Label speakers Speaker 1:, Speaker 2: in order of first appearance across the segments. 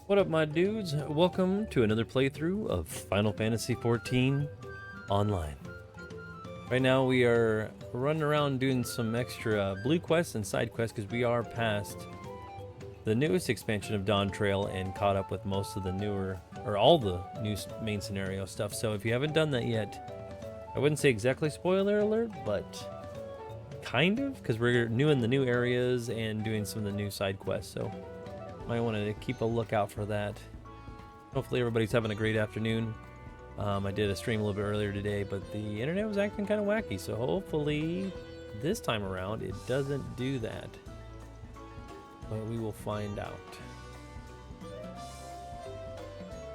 Speaker 1: What up, my dudes? Welcome to another playthrough of Final Fantasy XIV Online. Right now we are running around doing some extra blue quests and side quests because we are past the newest expansion of Dawn Trail and caught up with most of the newer, or all the new main scenario stuff. So if you haven't done that yet, I wouldn't say exactly spoiler alert, but kind of, because we're new in the new areas and doing some of the new side quests. So might want to keep a lookout for that. Hopefully everybody's having a great afternoon. I did a stream a little bit earlier today, but the internet was acting kind of wacky, so hopefully this time around it doesn't do that. But we will find out.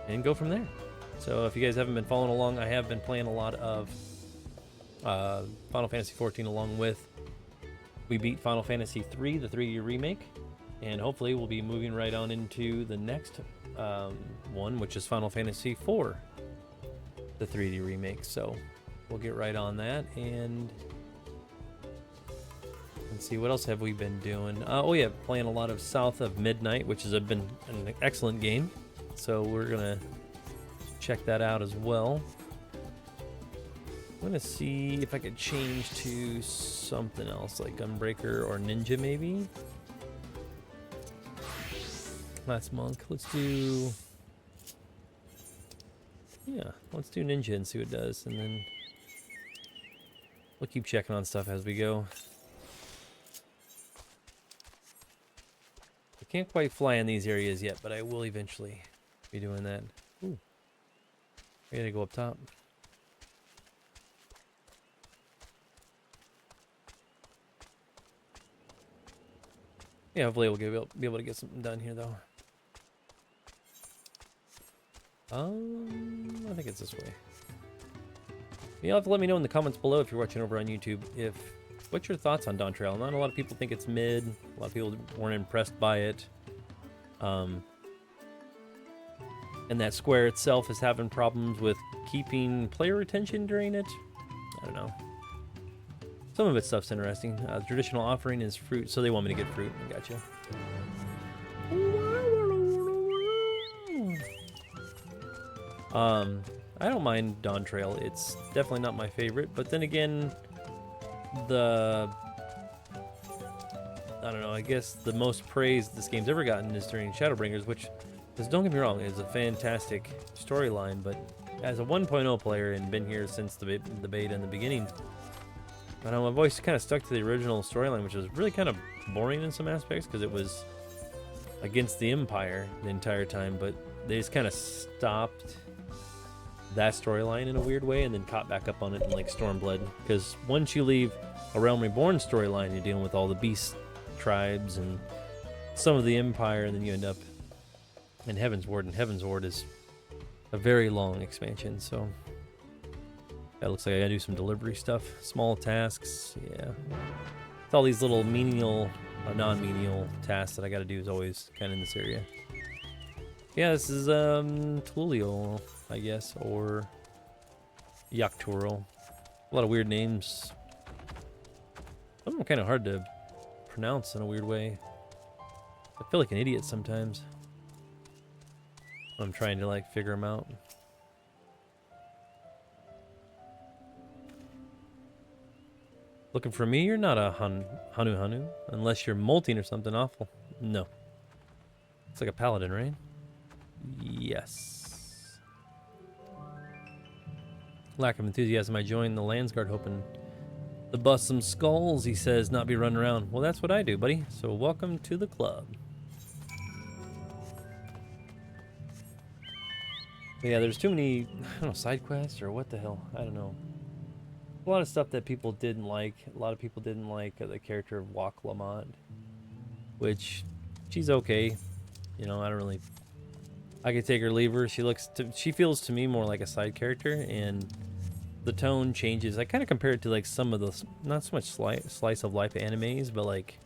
Speaker 1: And go from there. So if you guys haven't been following along, I have been playing a lot of Final Fantasy XIV along with... We beat Final Fantasy III, the 3D remake. And hopefully we'll be moving right on into the next one, which is Final Fantasy IV, the 3D remake. So we'll get right on that, and let's see, what else have we been doing? Oh yeah, playing a lot of South of Midnight, which has been an excellent game. So we're gonna check that out as well. I'm gonna see if I could change to something else, like Gunbreaker or Ninja maybe. Last monk. Let's do... Yeah, let's do Ninja and see what it does, and then we'll keep checking on stuff as we go. I can't quite fly in these areas yet, but I will eventually be doing that. Ooh. I gotta go up top. Yeah, hopefully we'll be able to get something done here, though. I think it's this way. You'll have to let me know in the comments below if you're watching over on YouTube what's your thoughts on Dawn Trail. Not a lot of people think it's mid. A lot of people weren't impressed by it. And that square itself is having problems with keeping player retention during it. I don't know. Some of its stuff's interesting. The traditional offering is fruit, so they want me to get fruit. I gotcha. I don't mind Dawn Trail. It's definitely not my favorite, but then again, I don't know, I guess the most praise this game's ever gotten is during Shadowbringers, which, don't get me wrong, is a fantastic storyline, but as a 1.0 player and been here since the beta in the beginning, I know my voice kind of stuck to the original storyline, which was really kind of boring in some aspects because it was against the Empire the entire time, but they just kind of stopped that storyline in a weird way and then caught back up on it in like Stormblood, because once you leave a Realm Reborn storyline, you're dealing with all the beast tribes and some of the Empire, and then you end up in Heaven's Ward, and Heaven's Ward is a very long expansion, so that looks like I gotta do some delivery stuff, small tasks. Yeah, it's all these little menial or non-menial tasks that I gotta do is always kind of in this area. Yeah, this is Tulio, I guess, or Yakturo. A lot of weird names. Some of them kind of hard to pronounce in a weird way. I feel like an idiot sometimes. I'm trying to like figure them out. Looking for me? You're not a Hanu, unless you're molting or something awful. No. It's like a paladin, right? Yes. Lack of enthusiasm. I joined the Landsguard hoping to bust some skulls, he says, not be running around. Well, that's what I do, buddy. So welcome to the club. But yeah, there's too many, I don't know, side quests or what the hell. I don't know. A lot of stuff that people didn't like. A lot of people didn't like the character of Wak Lamont, which she's okay. You know, I don't really... I could take her, leave her. She feels to me more like a side character, and the tone changes. I kind of compare it to like some of those, not so much slice of life animes, but like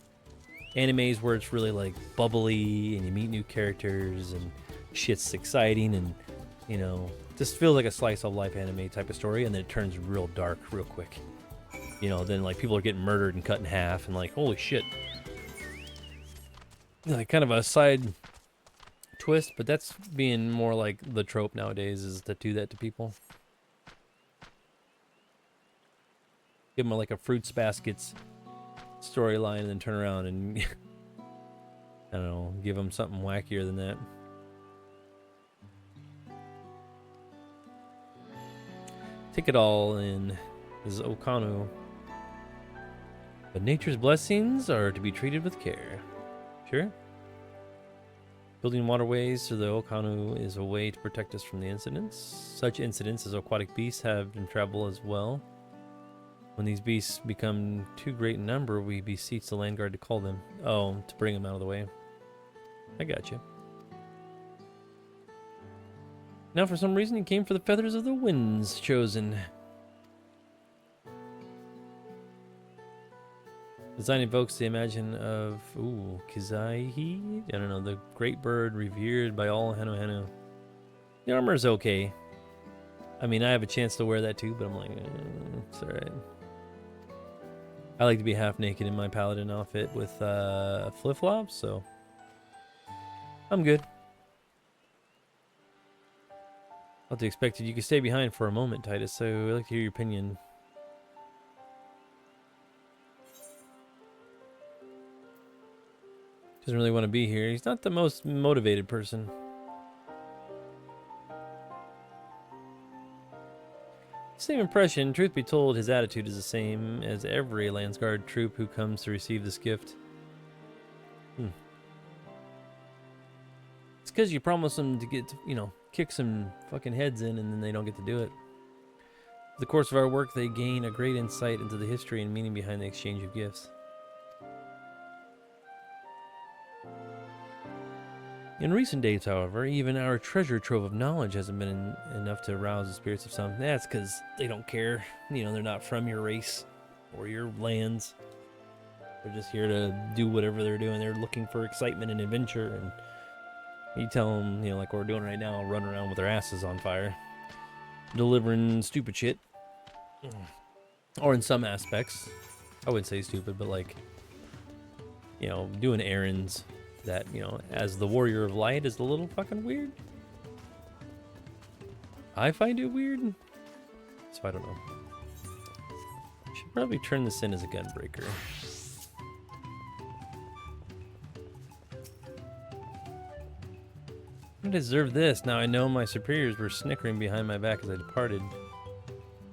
Speaker 1: animes where it's really like bubbly and you meet new characters and shit's exciting, and you know, just feels like a slice of life anime type of story, and then it turns real dark real quick. You know, then like people are getting murdered and cut in half, and like holy shit. Like kind of a side twist, but that's being more like the trope nowadays, is to do that to people. Give them like a Fruits Baskets storyline and then turn around and I don't know, give them something wackier than that. Take it all in. This is Okanu. But nature's blessings are to be treated with care. Sure. Building waterways through the Okanu is a way to protect us from the incidents. Such incidents as aquatic beasts have in travel as well. When these beasts become too great in number, we beseech the land guard to call them. Oh, to bring them out of the way. I got you. Now, for some reason, he came for the feathers of the winds chosen. Design evokes the imagine of, Kizaihi? I don't know, the great bird revered by all Hanu Hanu. The armor's okay. I mean, I have a chance to wear that too, but I'm like, it's alright. I like to be half naked in my paladin outfit with flip-flops, so I'm good. Not to expect it. You can stay behind for a moment, Titus, so I'd like to hear your opinion. Doesn't really want to be here. He's not the most motivated person. Same impression. Truth be told, his attitude is the same as every Landsguard troop who comes to receive this gift. It's because you promise them to get, kick some fucking heads in and then they don't get to do it. In the course of our work, they gain a great insight into the history and meaning behind the exchange of gifts. In recent days, however, even our treasure trove of knowledge hasn't been enough to arouse the spirits of some. That's because they don't care. They're not from your race or your lands. They're just here to do whatever they're doing. They're looking for excitement and adventure. And you tell them, like we're doing right now, run around with their asses on fire, delivering stupid shit. Or in some aspects, I wouldn't say stupid, but like, doing errands. That, as the warrior of light is a little fucking weird. I find it weird. So I don't know. Should probably turn this in as a gunbreaker. I deserve this. Now I know my superiors were snickering behind my back as I departed.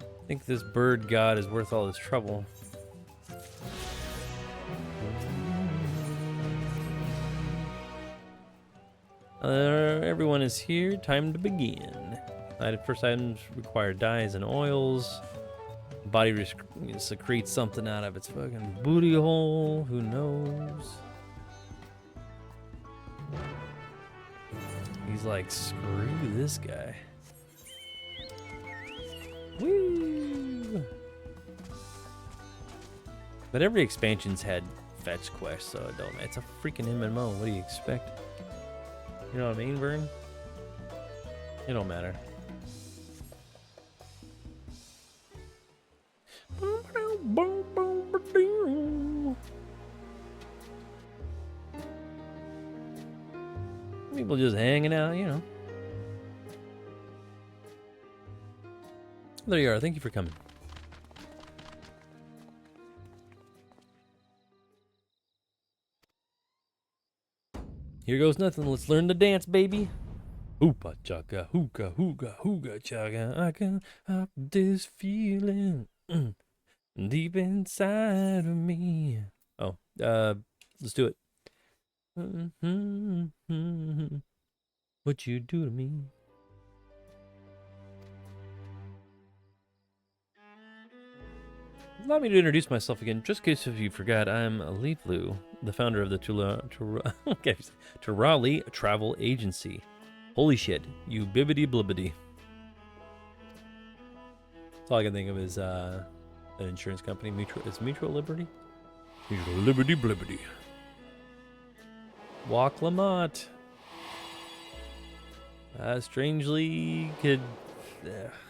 Speaker 1: I think this bird god is worth all this trouble. Everyone is here. Time to begin. First items require dyes and oils. Body secretes something out of its fucking booty hole. Who knows? He's like, screw this guy. Woo! But every expansion's had fetch quests, so it don't. It's a freaking MMO. What do you expect? You know what I mean, Vern? It don't matter. People just hanging out, There you are. Thank you for coming. Here goes nothing. Let's learn to dance, baby. Hoopa chaka, hookah, hookah, hookah chaka. I can up this feeling deep inside of me. Oh, let's do it. What you do to me? Allow me to introduce myself again, just in case if you forgot. I'm Leaflu, the founder of the Turali Travel Agency. Holy shit, you bibbity blibbity. That's all I can think of is an insurance company. Mutual Liberty? Mutual Liberty blibbity. Walk Lamont. Strangely could...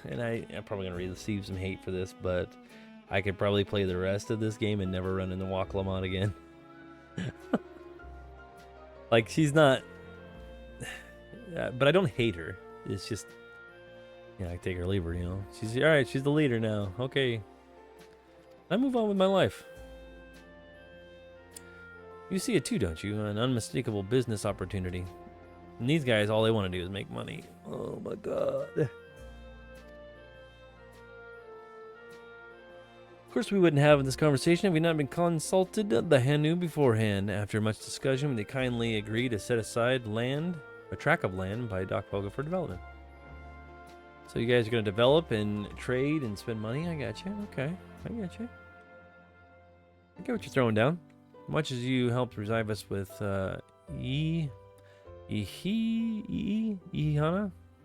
Speaker 1: and I'm probably going to receive some hate for this, but... I could probably play the rest of this game and never run into Walk Lamont again. Like, she's not... but I don't hate her. It's just, yeah, I take her or leave her, you know. She's all right. She's the leader now. Okay, I move on with my life. You see it too, don't you? An unmistakable business opportunity. And these guys, all they want to do is make money. Oh my god. Of course, we wouldn't have this conversation if we not been consulted the Hanu beforehand. After much discussion, they kindly agreed to set aside land, a tract of land by Doc Poga for development. So you guys are going to develop and trade and spend money? I got you. Okay, I got you. I get what you're throwing down. Much as you helped revive us with Ihana.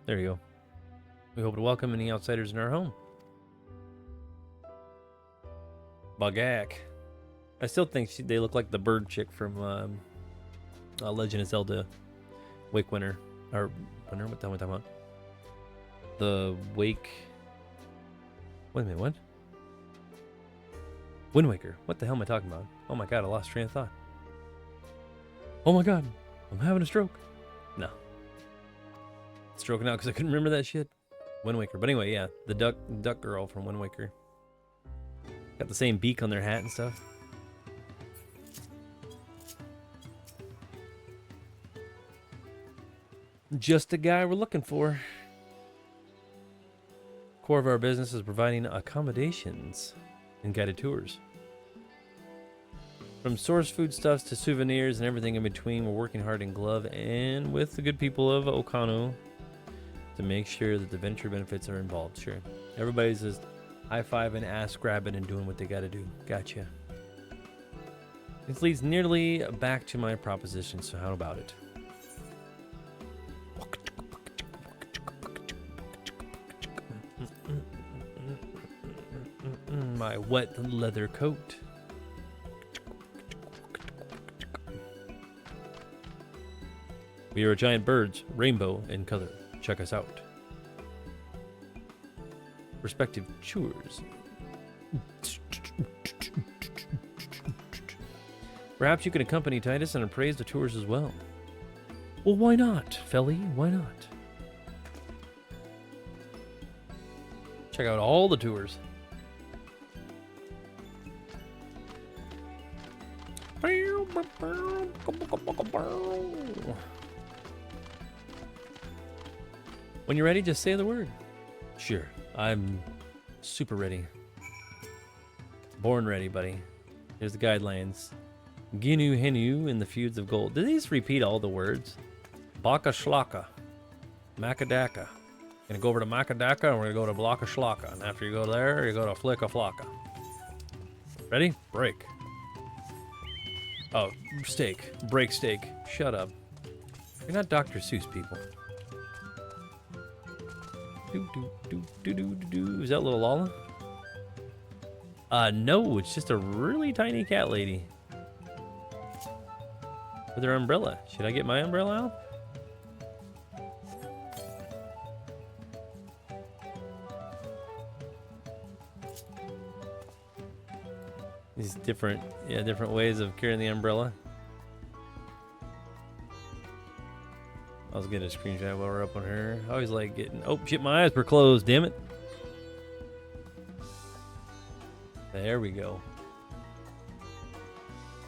Speaker 1: There you go. We hope to welcome any outsiders in our home. Bagak. I still think they look like the bird chick from Legend of Zelda Wake Winter. Or Winter? What the hell am I talking about? The Wake... Wait a minute, what? Wind Waker. What the hell am I talking about? Oh my god, I lost train of thought. Oh my god, I'm having a stroke. No. Stroking out because I couldn't remember that shit. Wind Waker. But anyway, yeah, the duck girl from Wind Waker. Got the same beak on their hat and stuff. Just the guy we're looking for. Core of our business is providing accommodations and guided tours. From source foodstuffs to souvenirs and everything in between, we're working hard in glove and with the good people of Okano to make sure that the venture benefits are involved. Sure. Everybody's just high-fiving, ass-grabbing, and doing what they gotta do. Gotcha. This leads nearly back to my proposition, so how about it? My wet leather coat. We are giant birds, rainbow in color. Check us out. Respective chores. Perhaps you can accompany Titus and appraise the tours as well. Well, why not, Felly? Why not? Check out all the tours. When you're ready, just say the word. Sure, I'm super ready. Born ready, buddy. Here's the guidelines. Ginu Henu in the feuds of gold. Did they just repeat all the words? Baka Shlaka. Makadaka. Gonna go over to Makadaka and we're gonna go to Blaka Shlaka. And after you go there, you go to Flicka Flocka. Ready? Break. Oh, steak. Break steak. Shut up. You're not Dr. Seuss, people. Is that little Lala? No, it's just a really tiny cat lady. With her umbrella. Should I get my umbrella out? These different ways of carrying the umbrella. I was getting a screenshot while we're up on her. I always like getting... Oh, shit, my eyes were closed, damn it. There we go.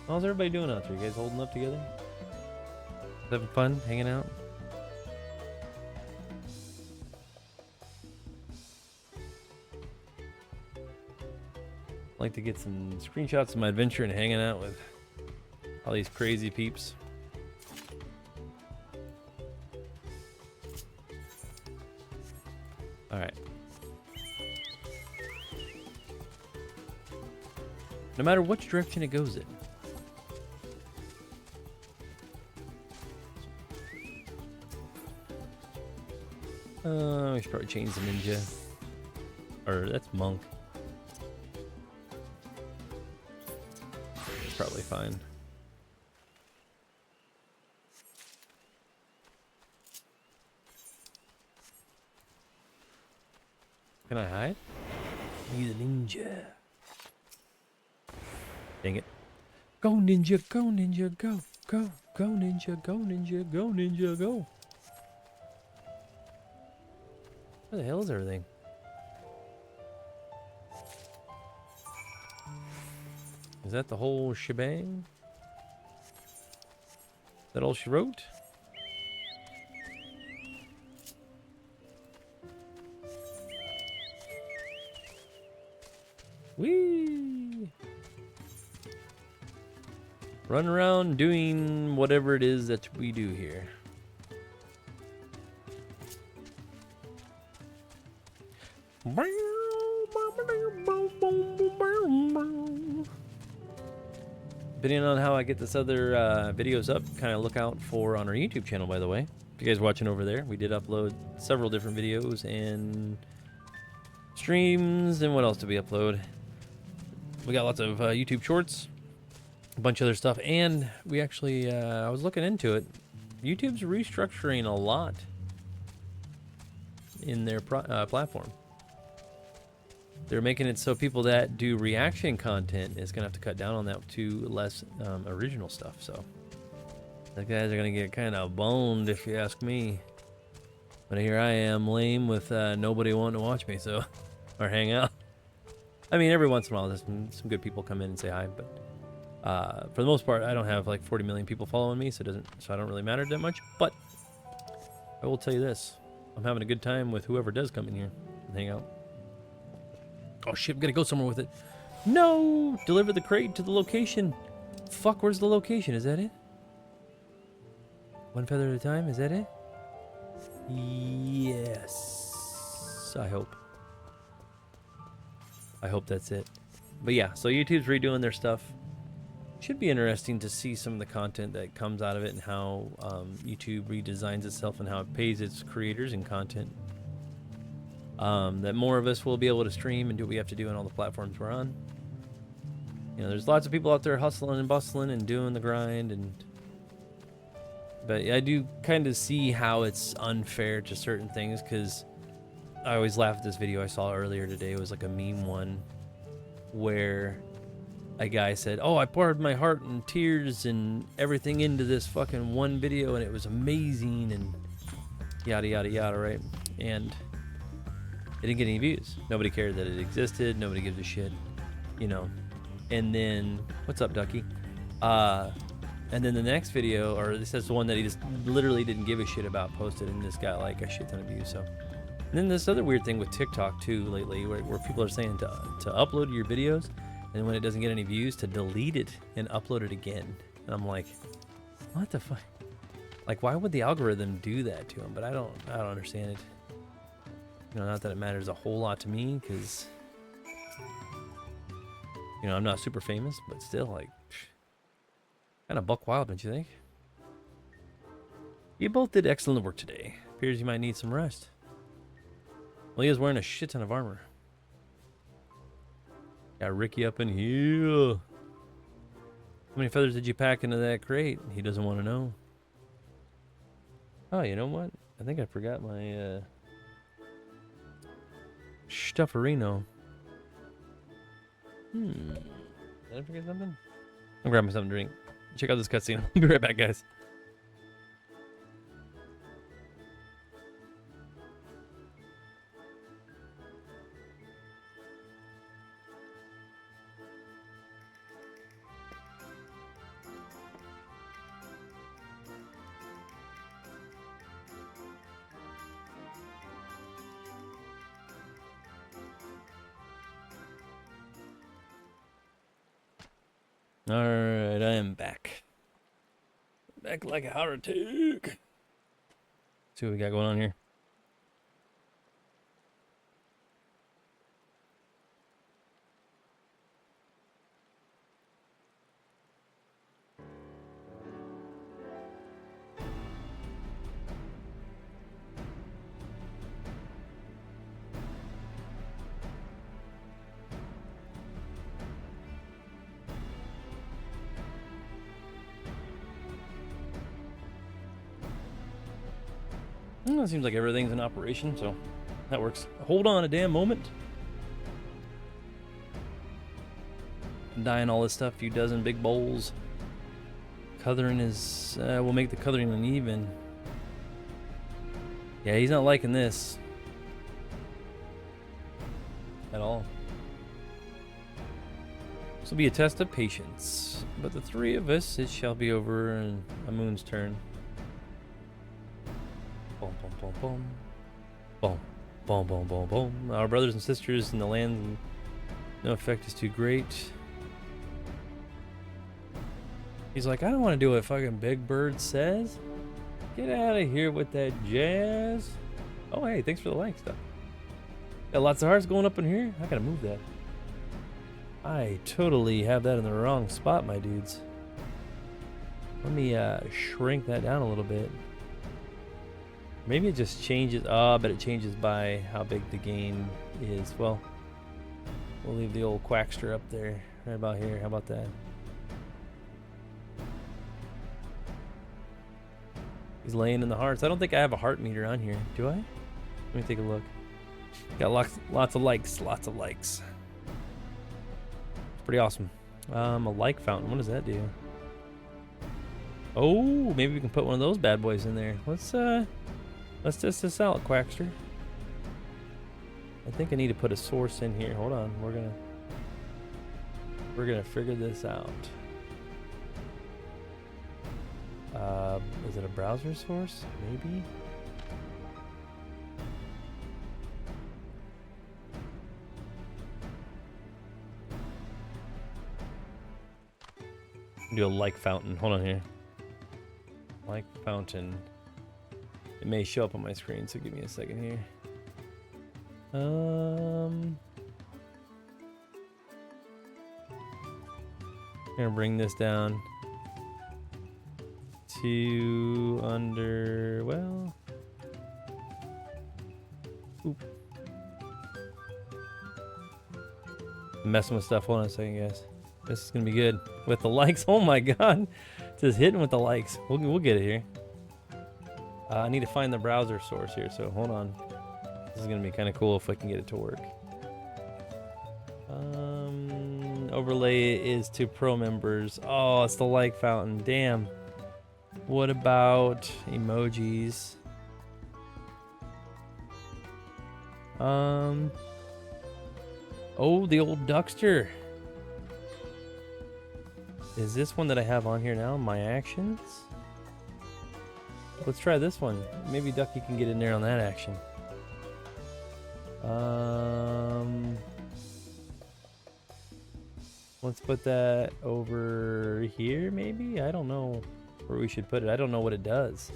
Speaker 1: How's everybody doing out there? You guys holding up together? Having fun? Hanging out? Like to get some screenshots of my adventure and hanging out with all these crazy peeps. All right. No matter which direction it goes in. We should probably change the ninja. Or that's monk. It's probably fine. Can I hide? He's a ninja. Dang it. Go ninja, go ninja, go. Go, go ninja, go ninja, go ninja, go. Where the hell is everything? Is that the whole shebang? That all she wrote? Whee! Run around doing whatever it is that we do here. Depending on how I get this other videos up, kind of look out for on our YouTube channel, by the way. If you guys watching over there, we did upload several different videos and streams, and what else did we upload? We got lots of YouTube shorts, a bunch of other stuff, and we actually, I was looking into it. YouTube's restructuring a lot in their platform. They're making it so people that do reaction content is going to have to cut down on that to less original stuff. So the guys are going to get kind of boned if you ask me. But here I am, lame with nobody wanting to watch me, so or hang out. I mean, every once in a while, there's some good people come in and say hi, but for the most part, I don't have like 40 million people following me, so I don't really matter that much. But I will tell you this: I'm having a good time with whoever does come in here and hang out. Oh shit, I'm gonna go somewhere with it. No! Deliver the crate to the location. Fuck, where's the location? Is that it? One feather at a time? Is that it? Yes. I hope. I hope that's it. But yeah, so YouTube's redoing their stuff. Should be interesting to see some of the content that comes out of it and how YouTube redesigns itself and how it pays its creators and content. That more of us will be able to stream and do what we have to do on all the platforms we're on. You know, there's lots of people out there hustling and bustling and doing the grind, but I do kind of see how it's unfair to certain things, because I always laugh at this video I saw earlier today. It was like a meme one where a guy said, "Oh, I poured my heart and tears and everything into this fucking one video and it was amazing," and yada yada yada, right? And it didn't get any views. Nobody cared that it existed. Nobody gives a shit, you know. And then, what's up, Ducky? And then the next video, or this is the one that he just literally didn't give a shit about, posted, and this got like a shit ton of views. So, and then this other weird thing with TikTok too lately, where people are saying to upload your videos, and when it doesn't get any views, to delete it and upload it again. And I'm like, what the fuck? Like, why would the algorithm do that to them? But I don't understand it. You know, not that it matters a whole lot to me, because, you know, I'm not super famous, but still, like, kind of buck wild, don't you think? You both did excellent work today. Appears you might need some rest. Well, he is wearing a shit ton of armor. Got Ricky up in here. How many feathers did you pack into that crate? He doesn't want to know. Oh, you know what? I think I forgot my, Stufferino. Did I forget something? I'm grabbing something to drink. Check out this cutscene. I'll be right back, guys. Alright, I am back. Back like a heart attack. See what we got going on here. Well, it seems like everything's in operation, so that works. Hold on a damn moment. Dyeing all this stuff, a few dozen big bowls. Coloring is, we'll make the coloring uneven. Yeah, he's not liking this. at all. This will be a test of patience, but the three of us, it shall be over in a moon's turn. Boom, boom, boom, boom. Boom, boom, boom, boom, boom. Our brothers and sisters in the land, no effect is too great. He's like, I don't want to do what fucking Big Bird says. Get out of here with that jazz. Oh, hey, thanks for the like stuff. Got lots of hearts going up in here. I gotta move that. I totally have that in the wrong spot, my dudes. Let me shrink that down a little bit. Maybe it just changes. Oh, I bet it changes by how big the game is. Well, we'll leave the old Quackster up there, right about here. How about that? He's laying in the hearts. I don't think I have a heart meter on here. Do I? Let me take a look. Got lots of likes. Lots of likes. It's pretty awesome. A like fountain. What does that do? Oh, maybe we can put one of those bad boys in there. Let's test this out, Quackster. I think I need to put a source in here. Hold on. We're gonna figure this out. Is it a browser source? Maybe. Do a like fountain. Hold on here. Like fountain. It may show up on my screen, so give me a second here. Gonna bring this down to under, well, oop. Messing with stuff. Hold on a second, guys. This is gonna be good with the likes. Oh my god, just hitting with the likes. We'll get it here. I need to find the browser source here, so hold on. This is gonna be kind of cool if I can get it to work. Overlay is to pro members. Oh, it's the like fountain. Damn. What about emojis? Oh, the old Duckster. Is this one that I have on here now? My actions? Let's try this one. Maybe Ducky can get in there on that action. Let's put that over here, maybe? I don't know where we should put it. I don't know what it does.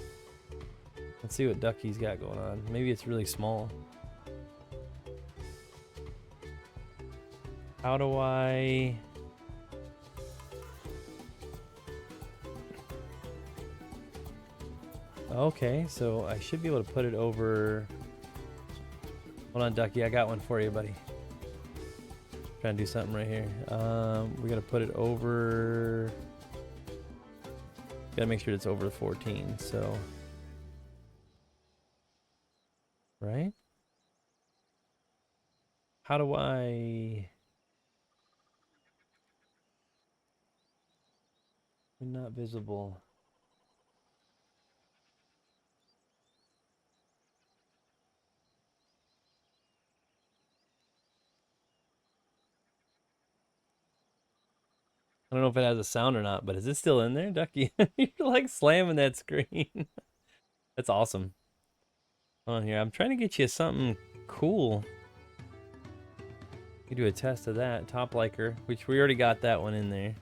Speaker 1: Let's see what Ducky's got going on. Maybe it's really small. How do I... Okay, so I should be able to put it over... Hold on, Ducky, I got one for you, buddy. Trying to do something right here. We gotta put it over... Gotta make sure it's over 14, so... Right? How do I... Not visible. I don't know if it has a sound or not, but is it still in there, Ducky? You're like slamming that screen. That's awesome. On here, I'm trying to get you something cool. You do a test of that. Top liker, which we already got that one in there.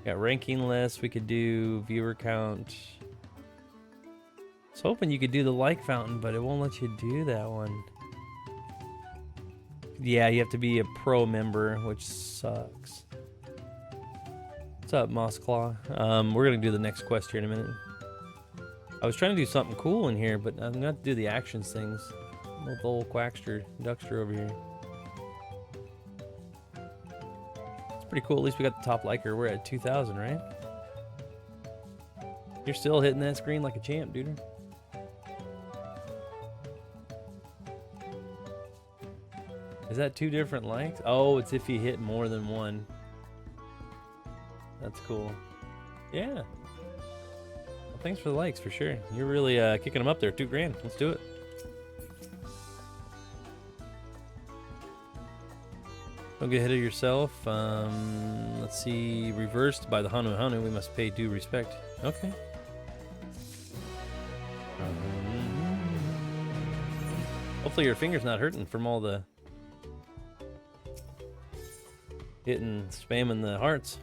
Speaker 1: Got ranking list. We could do viewer count. I was hoping you could do the like fountain, but it won't let you do that one. Yeah, you have to be a pro member, which sucks. What's up, Moss Claw? We're gonna do the next quest here in a minute. I was trying to do something cool in here, but I'm gonna have to do the actions things. With the old Quackster, Duckster over here. It's pretty cool. At least we got the top liker. We're at 2,000, right? You're still hitting that screen like a champ, dude. Is that 2 different likes? Oh, it's if you hit more than one. That's cool. Yeah. Well, thanks for the likes, for sure. You're really kicking them up there. $2 grand. Let's do it. Don't get ahead of yourself. Let's see. Reversed by the Hanu Hanu. We must pay due respect. Okay. Hopefully your finger's not hurting from all the hitting, spamming the hearts.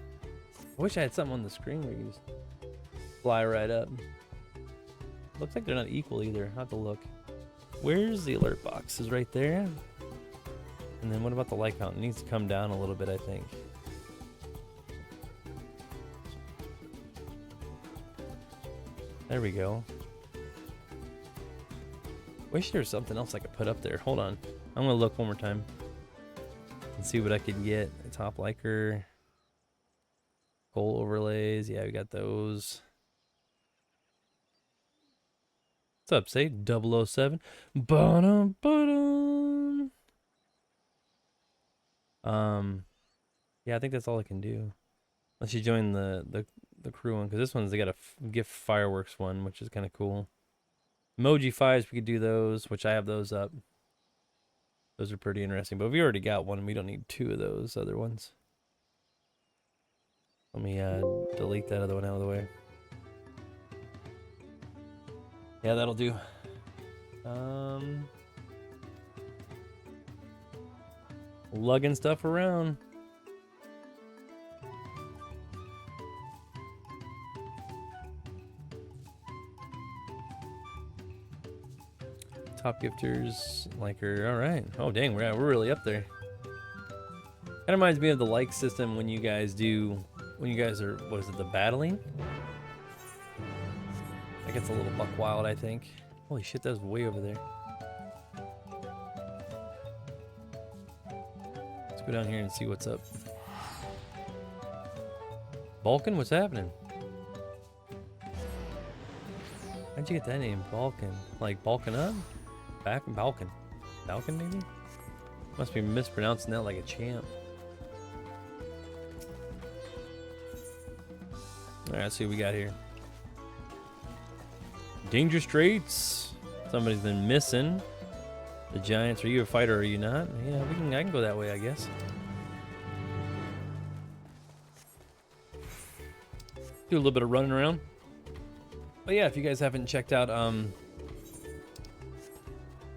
Speaker 1: I wish I had something on the screen where you just fly right up. Looks like they're not equal either. I'll have to look. Where's the alert box? Is right there. And then what about the light count? It needs to come down a little bit, I think. There we go. Wish there was something else I could put up there. Hold on. I'm gonna look one more time and see what I could get. Top liker, goal overlays. Yeah, we got those. What's up, say 007? Bottom, bottom. Yeah, I think that's all I can do. Unless you join the crew one, because this one's they got a gift fireworks one, which is kind of cool. Emoji 5s, we could do those, which I have those up. Those are pretty interesting, but we already got one. We don't need 2 of those other ones. Let me delete that other one out of the way. Yeah, that'll do. Lugging stuff around. Top gifters, liker. All right. Oh dang, we're really up there. Kind of reminds me of the like system when you guys are, what is it, the battling? That gets a little buck wild, I think. Holy shit, that was way over there. Let's go down here and see what's up. Balkan, what's happening? How'd you get that name, Balkan? Like Balkan up? Balkan. Balkan, maybe? Must be mispronouncing that like a champ. Alright, let's see what we got here. Danger Straits. Somebody's been missing. The Giants. Are you a fighter or are you not? Yeah, I can go that way, I guess. Do a little bit of running around. But yeah, if you guys haven't checked out,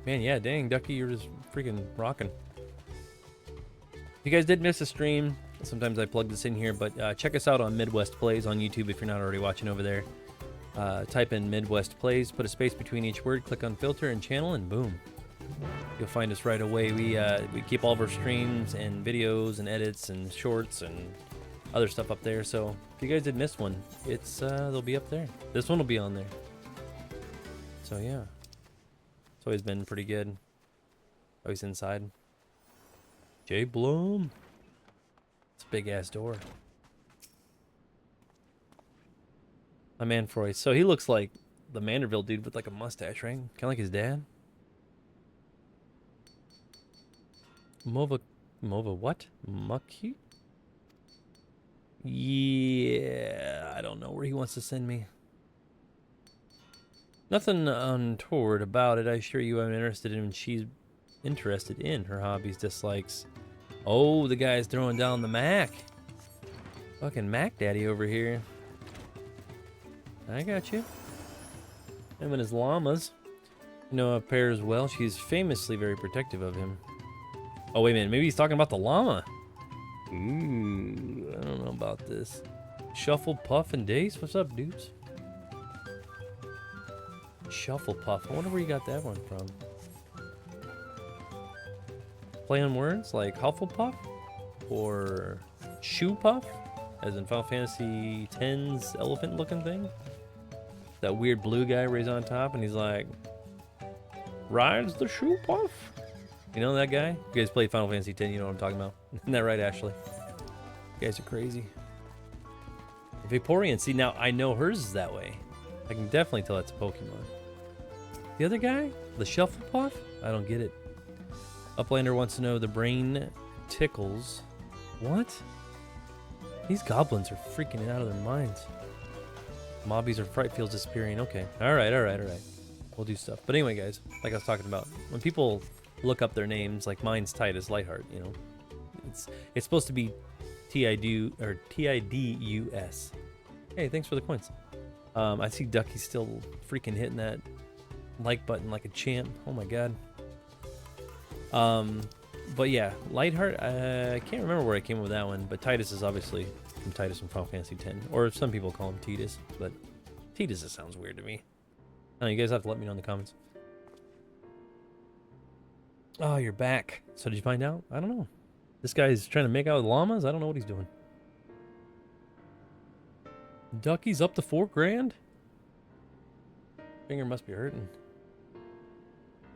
Speaker 1: man, yeah, dang, Ducky, you're just freaking rocking. If you guys did miss a stream, sometimes I plug this in here, but check us out on Midwest Plays on YouTube if you're not already watching over there. Type in Midwest Plays, put a space between each word, click on filter and channel, and boom. You'll find us right away. We keep all of our streams and videos and edits and shorts and other stuff up there. So if you guys did miss one, they'll be up there. This one will be on there. So yeah, it's always been pretty good. Always inside. Jay Bloom. It's a big ass door. My man Froy. So he looks like the Manderville dude with like a mustache, right? Kind of like his dad. Mova what? Mucky? Yeah, I don't know where he wants to send me. Nothing untoward about it. I assure you I'm interested in when she's interested in her hobbies, dislikes. Oh, the guy's throwing down the Mac. Fucking Mac Daddy over here. I got you. Him and his llamas. You know, a pair as well. She's famously very protective of him. Oh, wait a minute. Maybe he's talking about the llama. Ooh, I don't know about this. Shuffle, Puff, and Dace? What's up, dudes? Shuffle Puff. I wonder where you got that one from. Play on words like Hufflepuff? Or Shoe Puff? As in Final Fantasy X's elephant looking thing? That weird blue guy where he's on top and he's like, rides the Shoe Puff? You know that guy? You guys played Final Fantasy X, you know what I'm talking about. Isn't that right, Ashley? You guys are crazy. Vaporeon, see now I know hers is that way. I can definitely tell that's a Pokemon. The other guy? The Shufflepuff? I don't get it. Uplander wants to know the brain tickles. What? These goblins are freaking out of their minds. Mobbies or fright feels disappearing. Okay. Alright. We'll do stuff. But anyway, guys, like I was talking about, when people look up their names, like mine's Titus Lightheart, you know, It's supposed to be TID or TIDUS. Hey, thanks for the coins. I see Ducky still freaking hitting that like button like a champ. Oh my god. But yeah, Lightheart. I can't remember where I came up with that one, but Titus is obviously from Titus from Final Fantasy X, or some people call him Titus, but Titus just sounds weird to me. I don't know, you guys have to let me know in the comments. Oh, you're back. So did you find out? I don't know. This guy's trying to make out with llamas? I don't know what he's doing. Ducky's up to $4 grand? Finger must be hurting.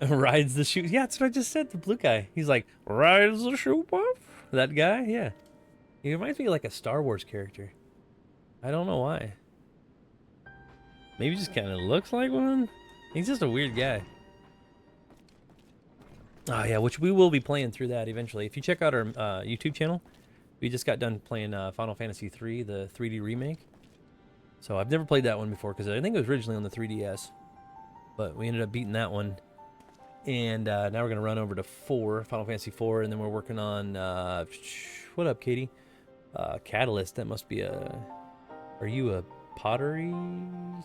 Speaker 1: Rides the shoe. Yeah, that's what I just said. The blue guy. He's like, rides the shoe puff? That guy? Yeah. He reminds me of like a Star Wars character. I don't know why. Maybe he just kind of looks like one? He's just a weird guy. Oh yeah, which we will be playing through that eventually. If you check out our YouTube channel, we just got done playing Final Fantasy III, the 3D remake. So I've never played that one before because I think it was originally on the 3DS. But we ended up beating that one. And now we're going to run over to Final Fantasy 4, and then we're working on, what up, Katie? Catalyst, that must be a, are you a pottery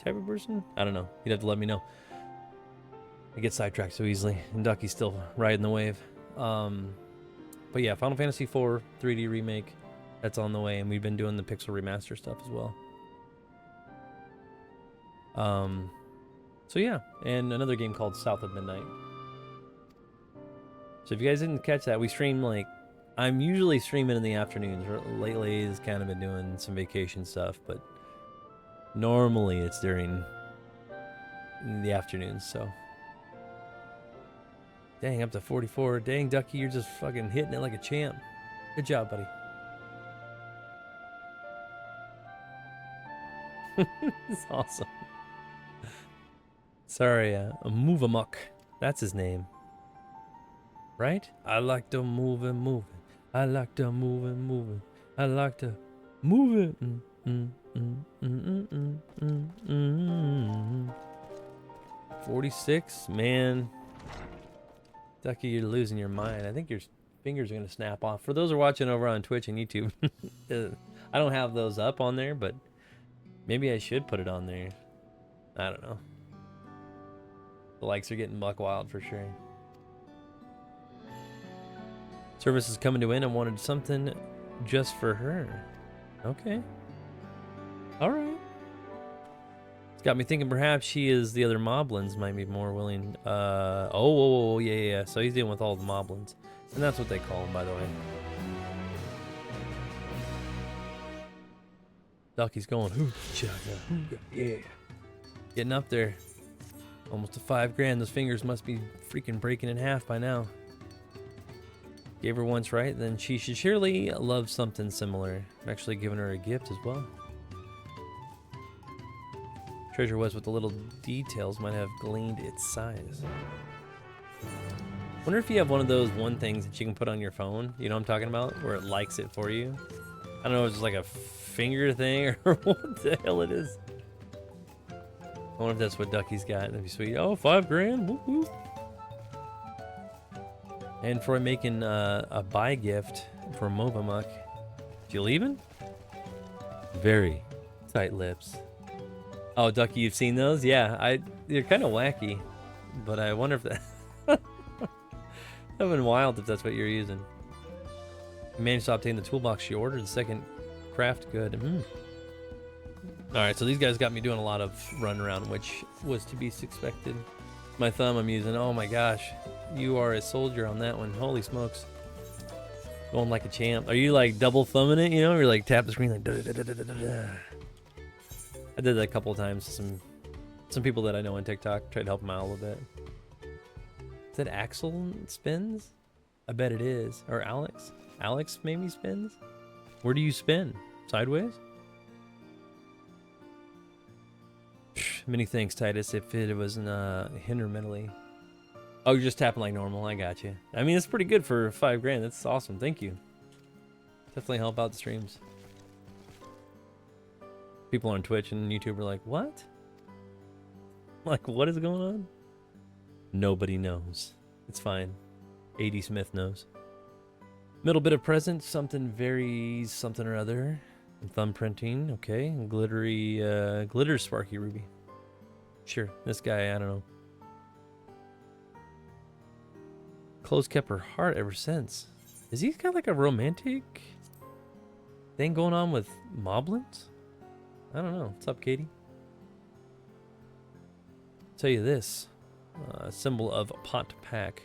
Speaker 1: type of person? I don't know. You'd have to let me know. I get sidetracked so easily, and Ducky's still riding the wave. But yeah, Final Fantasy 4 3D remake, that's on the way, and we've been doing the pixel remaster stuff as well. So yeah, and another game called South of Midnight. So if you guys didn't catch that, we stream like, I'm usually streaming in the afternoons. Lately, has kind of been doing some vacation stuff, but normally it's during the afternoons. So, dang, up to 44. Dang, Ducky, you're just fucking hitting it like a champ. Good job, buddy. It's awesome. Sorry, Move Amok. That's his name. Right? I like to move and move it. I like to move and move it. I like to move it. 46? Man. Ducky, you're losing your mind. I think your fingers are going to snap off. For those who are watching over on Twitch and YouTube, I don't have those up on there, but maybe I should put it on there. I don't know. The likes are getting buck wild for sure. Service is coming to end. I wanted something just for her. Okay. All right. It's got me thinking perhaps she is the other Moblins might be more willing. Yeah. So he's dealing with all the Moblins. And that's what they call them, by the way. Ducky's going, yeah. Getting up there. Almost to $5 grand. Those fingers must be freaking breaking in half by now. Gave her once right, then she should surely love something similar. I'm actually giving her a gift as well. Treasure was with the little details might have gleaned its size. Wonder if you have one of those things that you can put on your phone, you know what I'm talking about, where it likes it for you. I don't know if it's like a finger thing or what the hell it is. I wonder if that's what Ducky's got. That'd be sweet. Oh, $5 grand. Woo woo. And for making a buy gift for Movamuk. You leaving? Very tight lips. Oh, Ducky, you've seen those? Yeah, they're kind of wacky, but I wonder if that that'd been wild if that's what you're using. You managed to obtain the toolbox she ordered. The second craft good. All right, so these guys got me doing a lot of run around, which was to be expected. My thumb I'm using. Oh my gosh. You are a soldier on that one. Holy smokes. Going like a champ. Are you like double thumbing it, you know? You're like tap the screen like da da da da da da. I did that a couple of times to some people that I know on TikTok. Tried to help them out a little bit. Is that Axel spins? I bet it is. Or Alex? Alex maybe spins? Where do you spin? Sideways? Many thanks, Titus. If it wasn't intermittently. Oh, you're just tapping like normal. I got you. I mean, it's pretty good for $5 grand. That's awesome. Thank you. Definitely help out the streams. People on Twitch and YouTube are like, what? Like, what is going on? Nobody knows. It's fine. A.D. Smith knows. Middle bit of present, something very something or other. Thumb printing, okay. Glittery, glitter sparky ruby. Sure, this guy, I don't know. Close kept her heart ever since. Is he got like a romantic thing going on with moblins? I don't know. What's up, Katie? Tell you this, a symbol of pot pack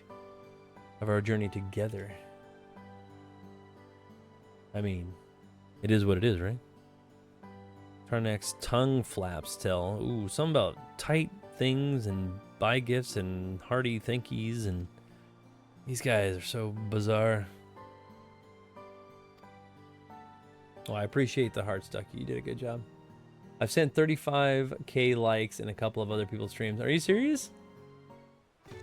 Speaker 1: of our journey together. I mean, it is what it is, right? Tarnax's tongue flaps tell. Ooh, something about tight things and buy gifts and hearty thankies, and these guys are so bizarre. Oh, I appreciate the heart, Stucky. You did a good job. I've sent 35K likes in a couple of other people's streams. Are you serious?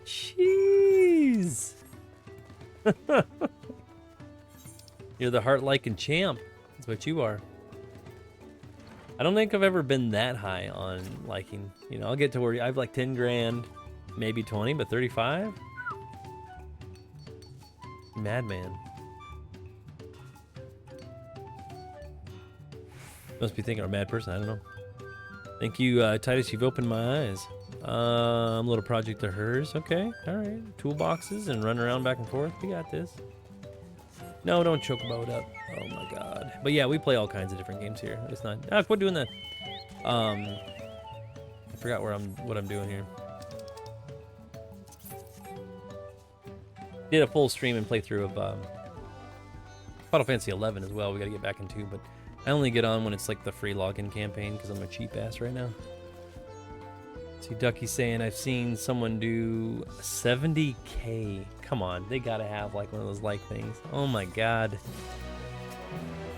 Speaker 1: Jeez. You're the heart-liking champ. That's what you are. I don't think I've ever been that high on liking. You know, I'll get to where I have like 10 grand, maybe 20, but 35? Madman. Must be thinking I'm a mad person. I don't know. Thank you, Titus. You've opened my eyes. Little project of hers. Okay. All right. Toolboxes and run around back and forth. We got this. No, don't chocobo it up. Oh my god. But yeah, we play all kinds of different games here. It's not. Ah, quit doing that. I forgot what I'm doing here. Did a full stream and playthrough of Final Fantasy 11 as well. We got to get back into, but I only get on when it's like the free login campaign because I'm a cheap ass right now. See, Ducky saying I've seen someone do 70K. Come on, they gotta have like one of those like things. Oh my god,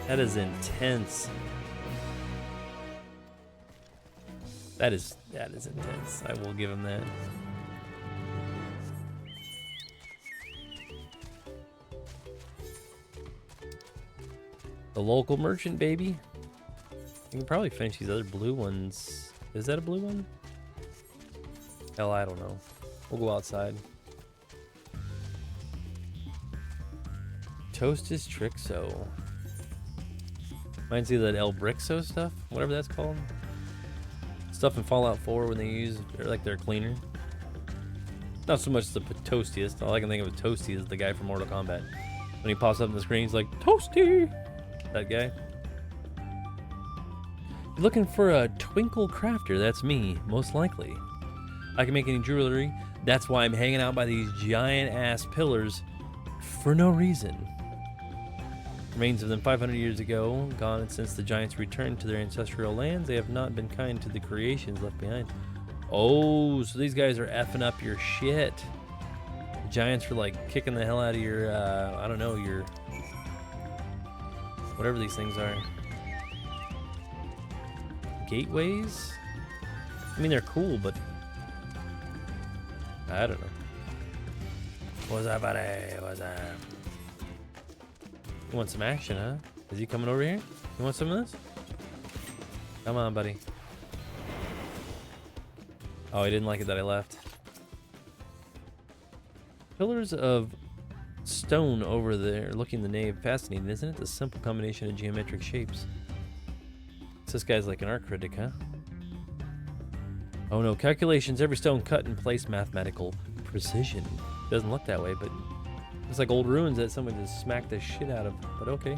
Speaker 1: that is intense. That is intense. I will give him that. The local merchant, baby. You can probably finish these other blue ones. Is that a blue one? Hell, I don't know. We'll go outside. Toast is Trixo. Reminds me of that El Brixo stuff, whatever that's called. Stuff in Fallout 4 when they use like their cleaner. Not so much the Toastiest. All I can think of with Toasty is the guy from Mortal Kombat. When he pops up on the screen, he's like, Toasty! That guy. You're looking for a twinkle crafter, that's me, most likely. I can make any jewelry, that's why I'm hanging out by these giant ass pillars for no reason. Remains of them 500 years ago, gone since the giants returned to their ancestral lands. They have not been kind to the creations left behind. Oh, so these guys are effing up your shit. The giants are like kicking the hell out of your, I don't know, your... whatever these things are. Gateways? I mean, they're cool, but... I don't know. What's up, buddy? What's up? You want some action, huh? Is he coming over here? You want some of this? Come on, buddy. Oh, he didn't like it that I left. Pillars of stone over there looking the nave. Fascinating, isn't it? The simple combination of geometric shapes. So this guy's like an art critic, huh? Oh no, calculations, every stone cut in place, mathematical precision. Doesn't look that way, but it's like old ruins that someone just smacked the shit out of, but okay.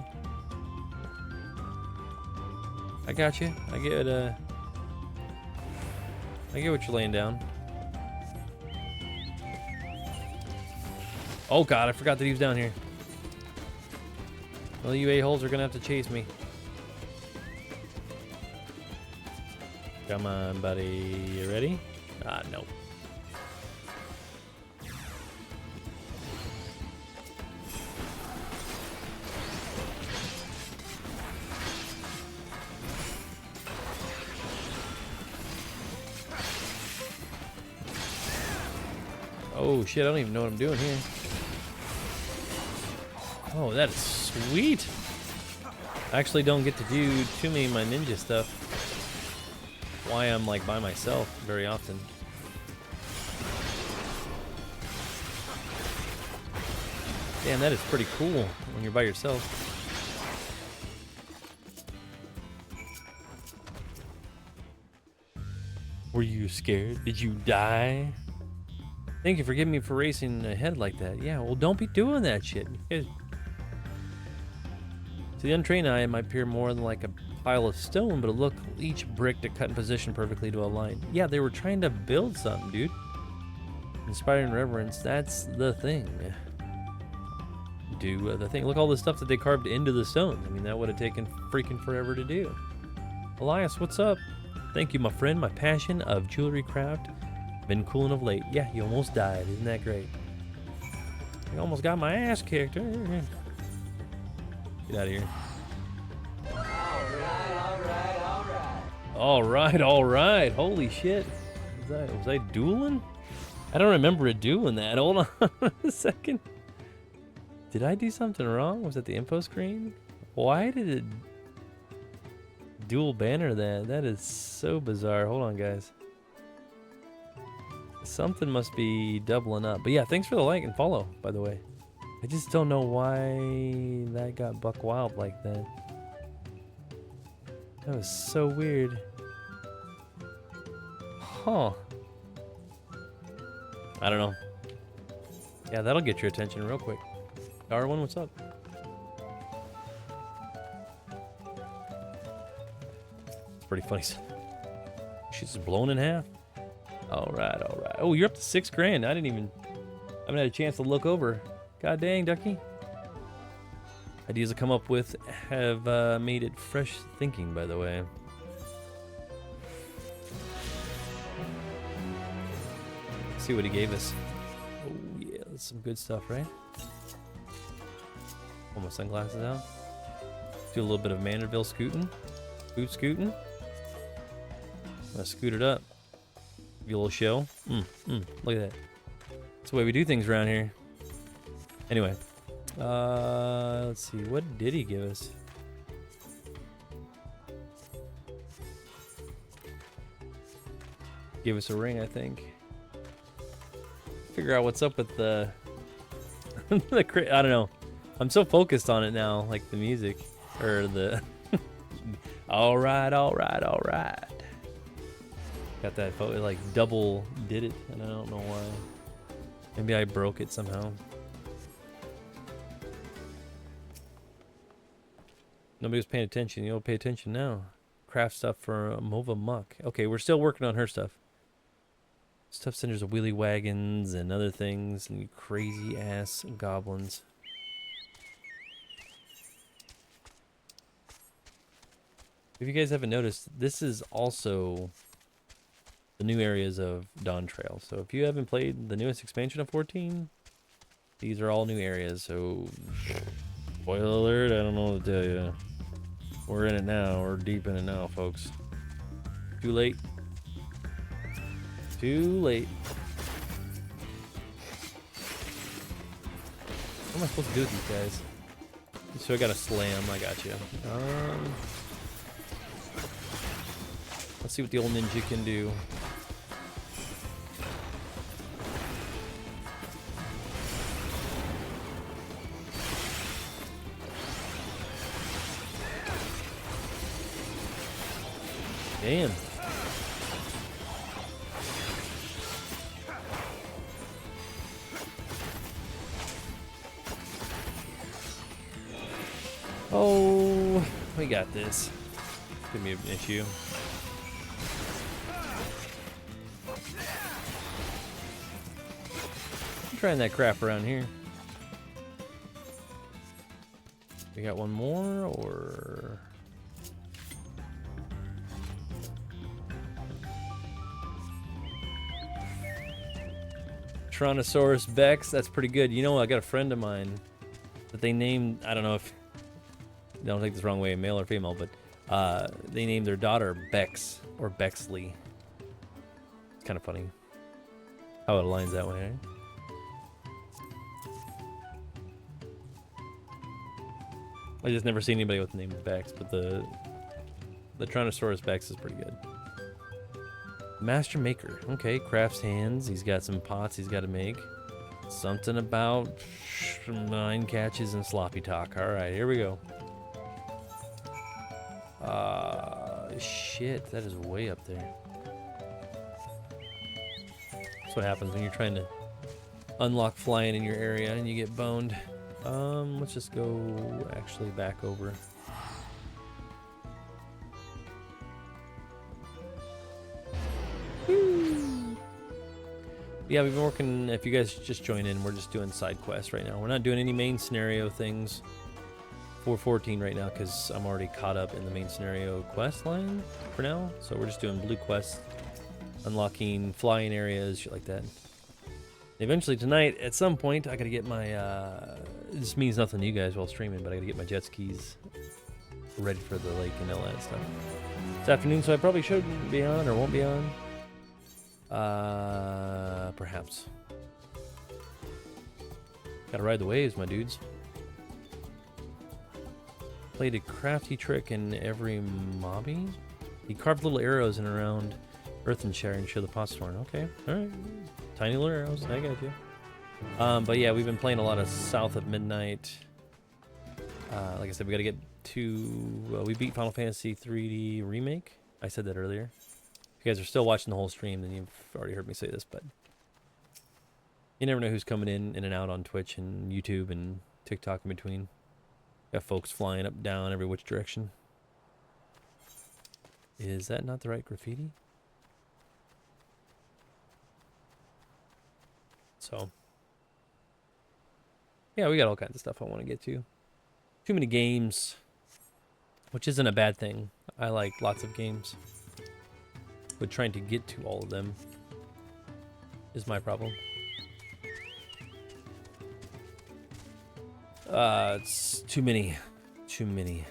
Speaker 1: I got you. I get what you're laying down. Oh god, I forgot that he was down here. Well, you a-holes are gonna have to chase me. Come on, buddy. You ready? Ah, no. Oh shit, I don't even know what I'm doing here. Oh, that is sweet. I actually don't get to do too many of my ninja stuff. Why I'm like by myself very often. Damn, that is pretty cool when you're by yourself. Were you scared? Did you die? Thank you for giving me for racing ahead like that. Yeah, well, don't be doing that shit. To the untrained eye, it might appear more than like a pile of stone, but look, each brick to cut in position perfectly to a line. Yeah, they were trying to build something, dude. Inspiring reverence, that's the thing. Do the thing. Look, all the stuff that they carved into the stones. I mean, that would have taken freaking forever to do. Elias, what's up? Thank you, my friend. My passion of jewelry craft been cooling of late. Yeah, you almost died. Isn't that great? You almost got my ass kicked. Get out of here. All right. Holy shit. Was I dueling? I don't remember it doing that. Hold on a second. Did I do something wrong? Was it the info screen? Why did it dual banner that? That is so bizarre. Hold on, guys. Something must be doubling up. But yeah, thanks for the like and follow, by the way. I just don't know why that got buck wild like that. That was so weird. Huh. I don't know. Yeah, that'll get your attention real quick. Darwin, what's up? It's pretty funny. She's just blown in half. All right. Oh, you're up to $6,000. I haven't had a chance to look over. God dang, Ducky. Ideas to come up with have made it fresh thinking, by the way. Let's see what he gave us. Oh yeah, that's some good stuff, right? Pull my sunglasses out. Do a little bit of Manderville scooting. Boot scooting. I'm gonna scoot it up. Give you a little show. Look at that. That's the way we do things around here. Anyway. Let's see. What did he give us? Give us a ring, I think. Figure out what's up with the... I don't know. I'm so focused on it now, like the music. Or the... Alright. Got that photo, like double did it, and I don't know why. Maybe I broke it somehow. Nobody was paying attention. You'll pay attention now. Craft stuff for Mova Muck. Okay, we're still working on her stuff. Stuff centers of wheelie wagons and other things and you crazy ass goblins. If you guys haven't noticed, this is also the new areas of Dawn Trail. So if you haven't played the newest expansion of 14, these are all new areas. So, spoiler alert, I don't know what to tell you. We're in it now. We're deep in it now, folks. Too late. Too late. What am I supposed to do with these guys? So I got a slam. I got you. Let's see what the old ninja can do. Damn. Oh, we got this. Could be an issue. I'm trying that crap around here. We got one more, or... Tyrannosaurus Bex, that's pretty good. You know, I got a friend of mine that they named, I don't know if, don't take this the wrong way, male or female, but they named their daughter Bex, or Bexley. It's kind of funny how it aligns that way, right? I just never seen anybody with the name Bex, but the Tyrannosaurus Bex is pretty good. Master Maker. Okay, crafts hands. He's got some pots he's got to make. Something about 9 catches and sloppy talk. All right, here we go. Shit, that is way up there. That's what happens when you're trying to unlock flying in your area and you get boned. Let's just go actually back over. Yeah, we've been working, if you guys just join in, we're just doing side quests right now. We're not doing any main scenario things for 14 right now because I'm already caught up in the main scenario quest line for now. So we're just doing blue quests, unlocking flying areas, shit like that. Eventually tonight, at some point, I gotta get my, this means nothing to you guys while streaming, but I gotta get my jet skis ready for the lake and all that stuff. It's afternoon, so I probably shouldn't be on or won't be on. Perhaps. Gotta ride the waves, my dudes. Played a crafty trick in every mobby. He carved little arrows in around Earthenshire and show the Potthorn. Okay, alright. Tiny little arrows, I got you. But yeah, we've been playing a lot of South at Midnight. Like I said, we gotta get to... we beat Final Fantasy 3D Remake. I said that earlier. If you guys are still watching the whole stream, then you've already heard me say this, but... you never know who's coming in and out on Twitch and YouTube and TikTok in between. Got folks flying up, down, every which direction. Is that not the right graffiti? So... yeah, we got all kinds of stuff I want to get to. Too many games, which isn't a bad thing. I like lots of games. But trying to get to all of them is my problem. It's too many. Too many.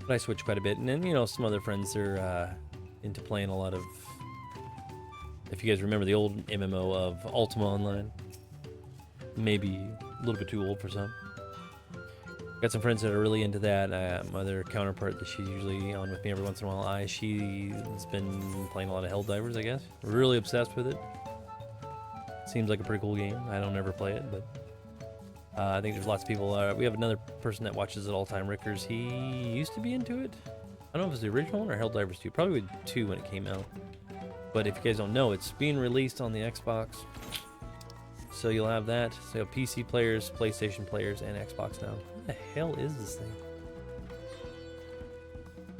Speaker 1: But I switch quite a bit. And then, you know, some other friends are into playing a lot of... if you guys remember the old MMO of Ultima Online. Maybe a little bit too old for some. Got some friends that are really into that. My other counterpart that she's usually on with me every once in a while, she's been playing a lot of Helldivers, I guess. Really obsessed with it. Seems like a pretty cool game. I don't ever play it, but I think there's lots of people. We have another person that watches it all the time, Rickers. He used to be into it. I don't know if it was the original one or Helldivers 2. Probably 2 when it came out. But if you guys don't know, it's being released on the Xbox. So you'll have that. So you have PC players, PlayStation players, and Xbox now. What the hell is this thing?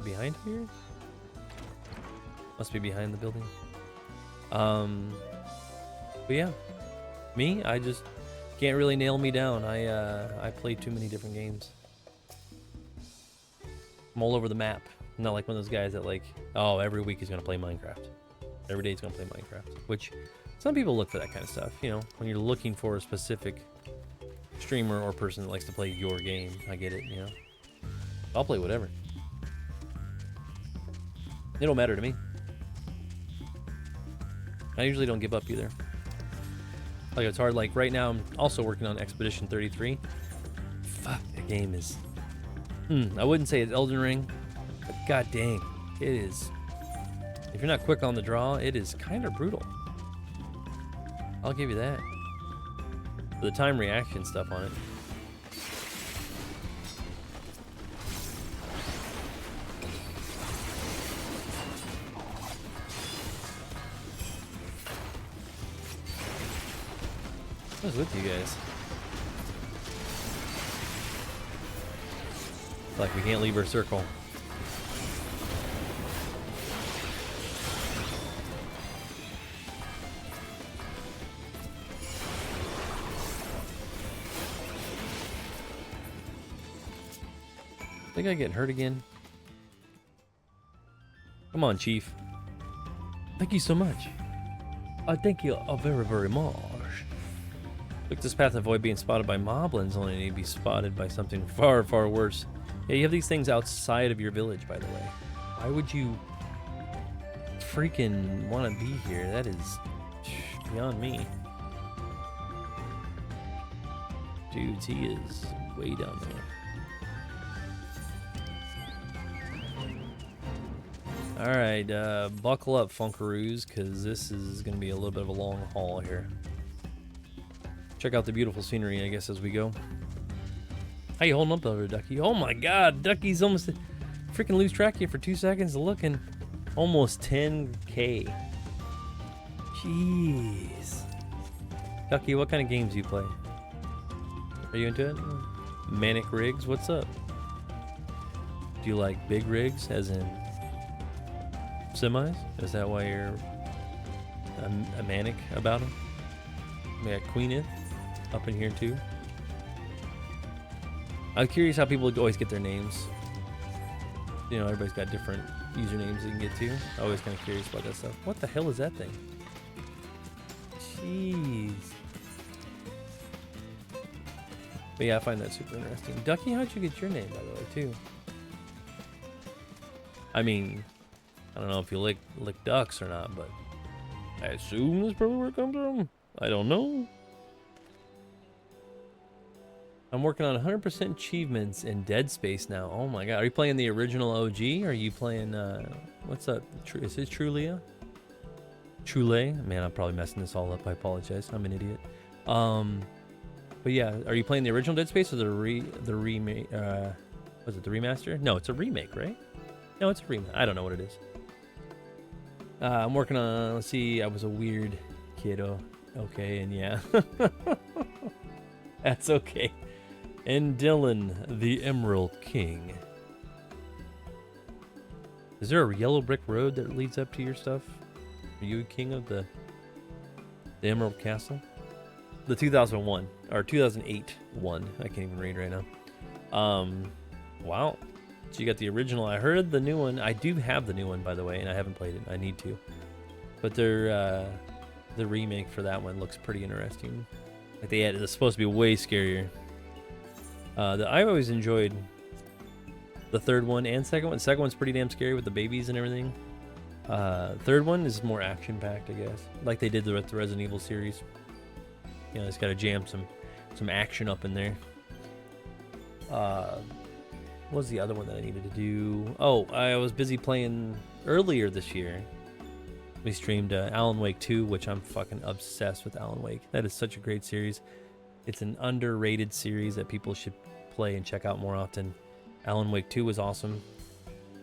Speaker 1: Behind here? Must be behind the building. But yeah. Me, I just can't really nail me down. I play too many different games. I'm all over the map. I'm not like one of those guys that like, oh, every week he's gonna play Minecraft. Every day he's gonna play Minecraft. Which some people look for that kind of stuff, you know, when you're looking for a specific streamer or person that likes to play your game. I get it, you know. I'll play whatever. It don't matter to me. I usually don't give up either. Like, it's hard. Like, right now, I'm also working on Expedition 33. Fuck, that game is... I wouldn't say it's Elden Ring, but god dang, it is... if you're not quick on the draw, it is kind of brutal. I'll give you that. The time reaction stuff on it. What's with you guys? Like we can't leave our circle. Think I get hurt again? Come on, Chief. Thank you so much. I thank you very, very much. Look this path and avoid being spotted by moblins, only need to be spotted by something far, far worse. Yeah, you have these things outside of your village, by the way. Why would you freaking want to be here? That is beyond me. Dudes, he is way down there. Alright, buckle up, Funkaroos, because this is going to be a little bit of a long haul here. check out the beautiful scenery, I guess, as we go. How you holding up over there, Ducky? Oh my God, Ducky's almost freaking lose track here for 2 seconds. Looking almost 10K. Jeez. Ducky, what kind of games do you play? Are you into it? Manic rigs, what's up? Do you like big rigs, as in semis? Is that why you're a manic about them? We got Queeneth up in here too. I'm curious how people always get their names. You know, everybody's got different usernames they can get to. I'm always kind of curious about that stuff. What the hell is that thing? Jeez. But yeah, I find that super interesting. Ducky, how'd you get your name, by the way, too? I mean, I don't know if you lick ducks or not, but I assume that's probably where it comes from. I don't know. I'm working on 100% achievements in Dead Space now. Oh my God. Are you playing the original OG? Or are you playing, what's up? Is it Trulia? Trule? Man, I'm probably messing this all up. I apologize. I'm an idiot. But yeah, are you playing the original Dead Space or the remake? Was it the remaster? No, it's a remake, right? No, it's a remake. I don't know what it is. I'm working on, let's see, I was a weird kiddo. Okay, and yeah. That's okay. And Dylan, the Emerald King. Is there a yellow brick road that leads up to your stuff? Are you a king of the Emerald Castle? The 2001 or 2008 one. I can't even read right now. Wow. So you got the original. I heard the new one. I do have the new one, by the way, and I haven't played it. I need to. But the remake for that one looks pretty interesting. Like they added, it's supposed to be way scarier. I always enjoyed the third one and second one. Second one's pretty damn scary with the babies and everything. Third one is more action-packed, I guess, like they did with the Resident Evil series. You know, it's got to jam some action up in there. What was the other one that I needed to do? Oh, I was busy playing earlier this year. We streamed Alan Wake 2, which I'm fucking obsessed with Alan Wake. That is such a great series. It's an underrated series that people should play and check out more often. Alan Wake 2 was awesome.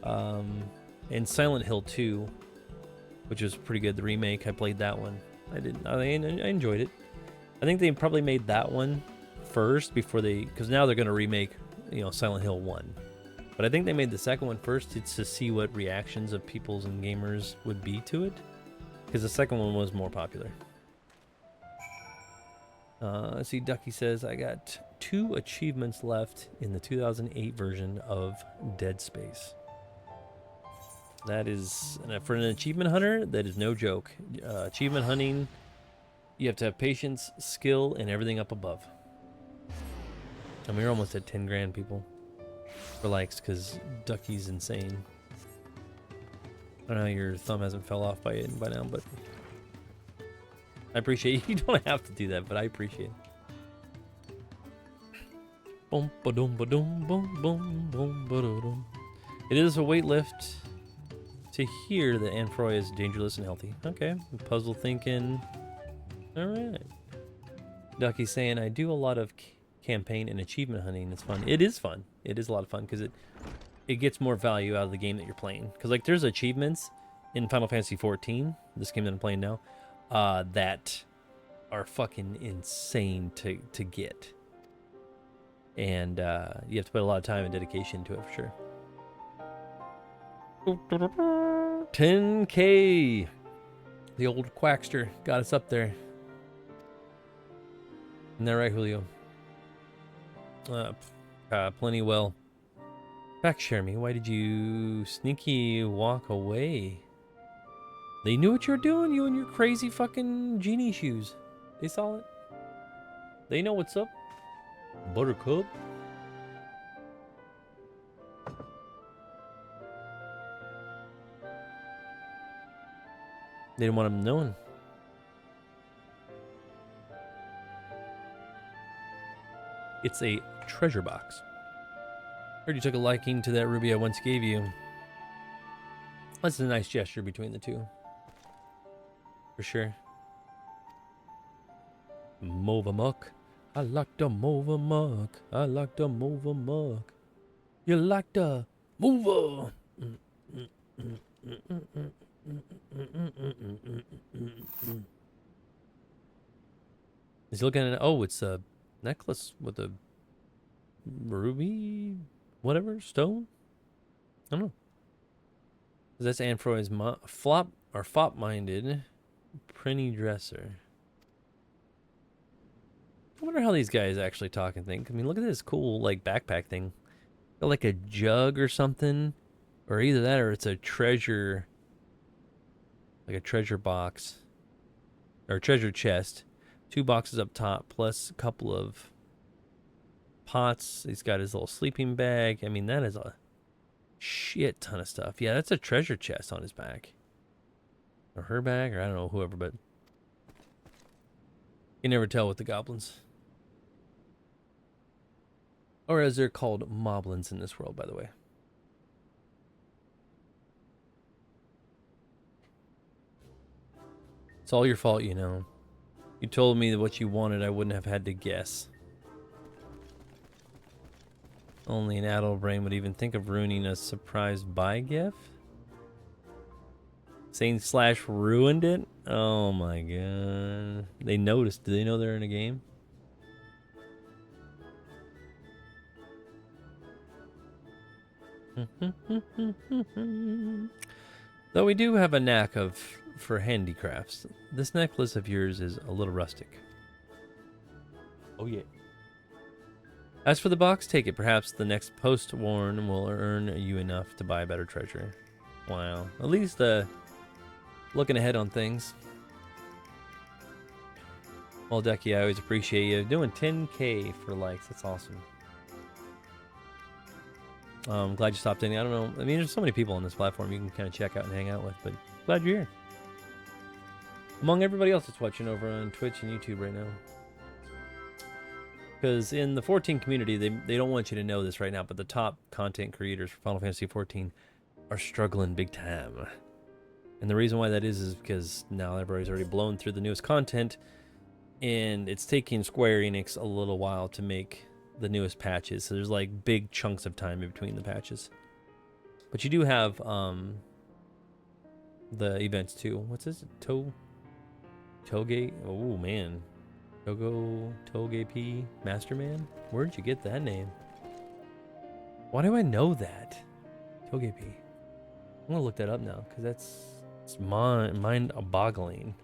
Speaker 1: And Silent Hill 2, which was pretty good. The remake, I played that one. I enjoyed it. I think they probably made that one first before because now they're going to remake, you know, Silent Hill 1. But I think they made the second one first to see what reactions of peoples and gamers would be to it, because the second one was more popular. Let's see, Ducky says, I got 2 achievements left in the 2008 version of Dead Space. That is, for an achievement hunter, that is no joke. Achievement hunting, you have to have patience, skill, and everything up above. And we're almost at 10 grand, people. For likes, because Ducky's insane. I don't know how your thumb hasn't fell off by now, but I appreciate it. You don't have to do that, but I appreciate it. Boom, ba-dum, ba-dum, boom, boom, boom, ba-dum. It is a weight lift to hear that Anfroy is dangerous and healthy. Okay, puzzle thinking. All right. Ducky's saying, I do a lot of campaign and achievement hunting. It's fun. It is fun. It is a lot of fun because it gets more value out of the game that you're playing. Because like there's achievements in Final Fantasy XIV, this game that I'm playing now, that are fucking insane to get. And you have to put a lot of time and dedication to it for sure. 10K. The old Quackster got us up there. Isn't that right, Julio? Plenty well. Back share me. Why did you sneaky walk away? They knew what you were doing, you and your crazy fucking genie shoes. They saw it. They know what's up. Buttercup. They didn't want them knowing. It's a treasure box. Heard you took a liking to that ruby I once gave you. That's a nice gesture between the two. For sure. Move amok. I like to move amok. I like to move amok. You like to move. He's looking at it. Oh, it's a necklace with a ruby, whatever, stone? I don't know. That's Anfroy's flop or fop-minded prinny dresser. I wonder how these guys actually talk and think. I mean, look at this cool, like, backpack thing. Got, like, a jug or something. Or either that or it's a treasure, like a treasure box. Or a treasure chest. 2 boxes up top, plus a couple of pots. He's got his little sleeping bag. I mean, that is a shit ton of stuff. Yeah, that's a treasure chest on his back. Or her back, or I don't know, whoever, but you never tell with the goblins. Or as they're called, moblins in this world, by the way. It's all your fault, you know. You told me what you wanted, I wouldn't have had to guess. Only an adult brain would even think of ruining a surprise buy gift. Saying slash ruined it? Oh my god. They noticed. Do they know they're in a game? Though we do have a knack for handicrafts. This necklace of yours is a little rustic. Oh yeah. As for the box, take it. Perhaps the next post-warn will earn you enough to buy a better treasure. Wow. At least looking ahead on things. Well, Ducky, I always appreciate you doing 10K for likes. That's awesome. I'm glad you stopped in. I don't know. I mean, there's so many people on this platform you can kind of check out and hang out with, but glad you're here. Among everybody else that's watching over on Twitch and YouTube right now. Because in the 14 community, they don't want you to know this right now, but the top content creators for Final Fantasy 14 are struggling big time. And the reason why that is because now everybody's already blown through the newest content, and it's taking Square Enix a little while to make the newest patches. So there's like big chunks of time in between the patches. But you do have the events too. What's this? Toge? Oh man. Toge P Masterman? Where'd you get that name? Why do I know that? Toge P. I'm gonna look that up now because it's mind-boggling.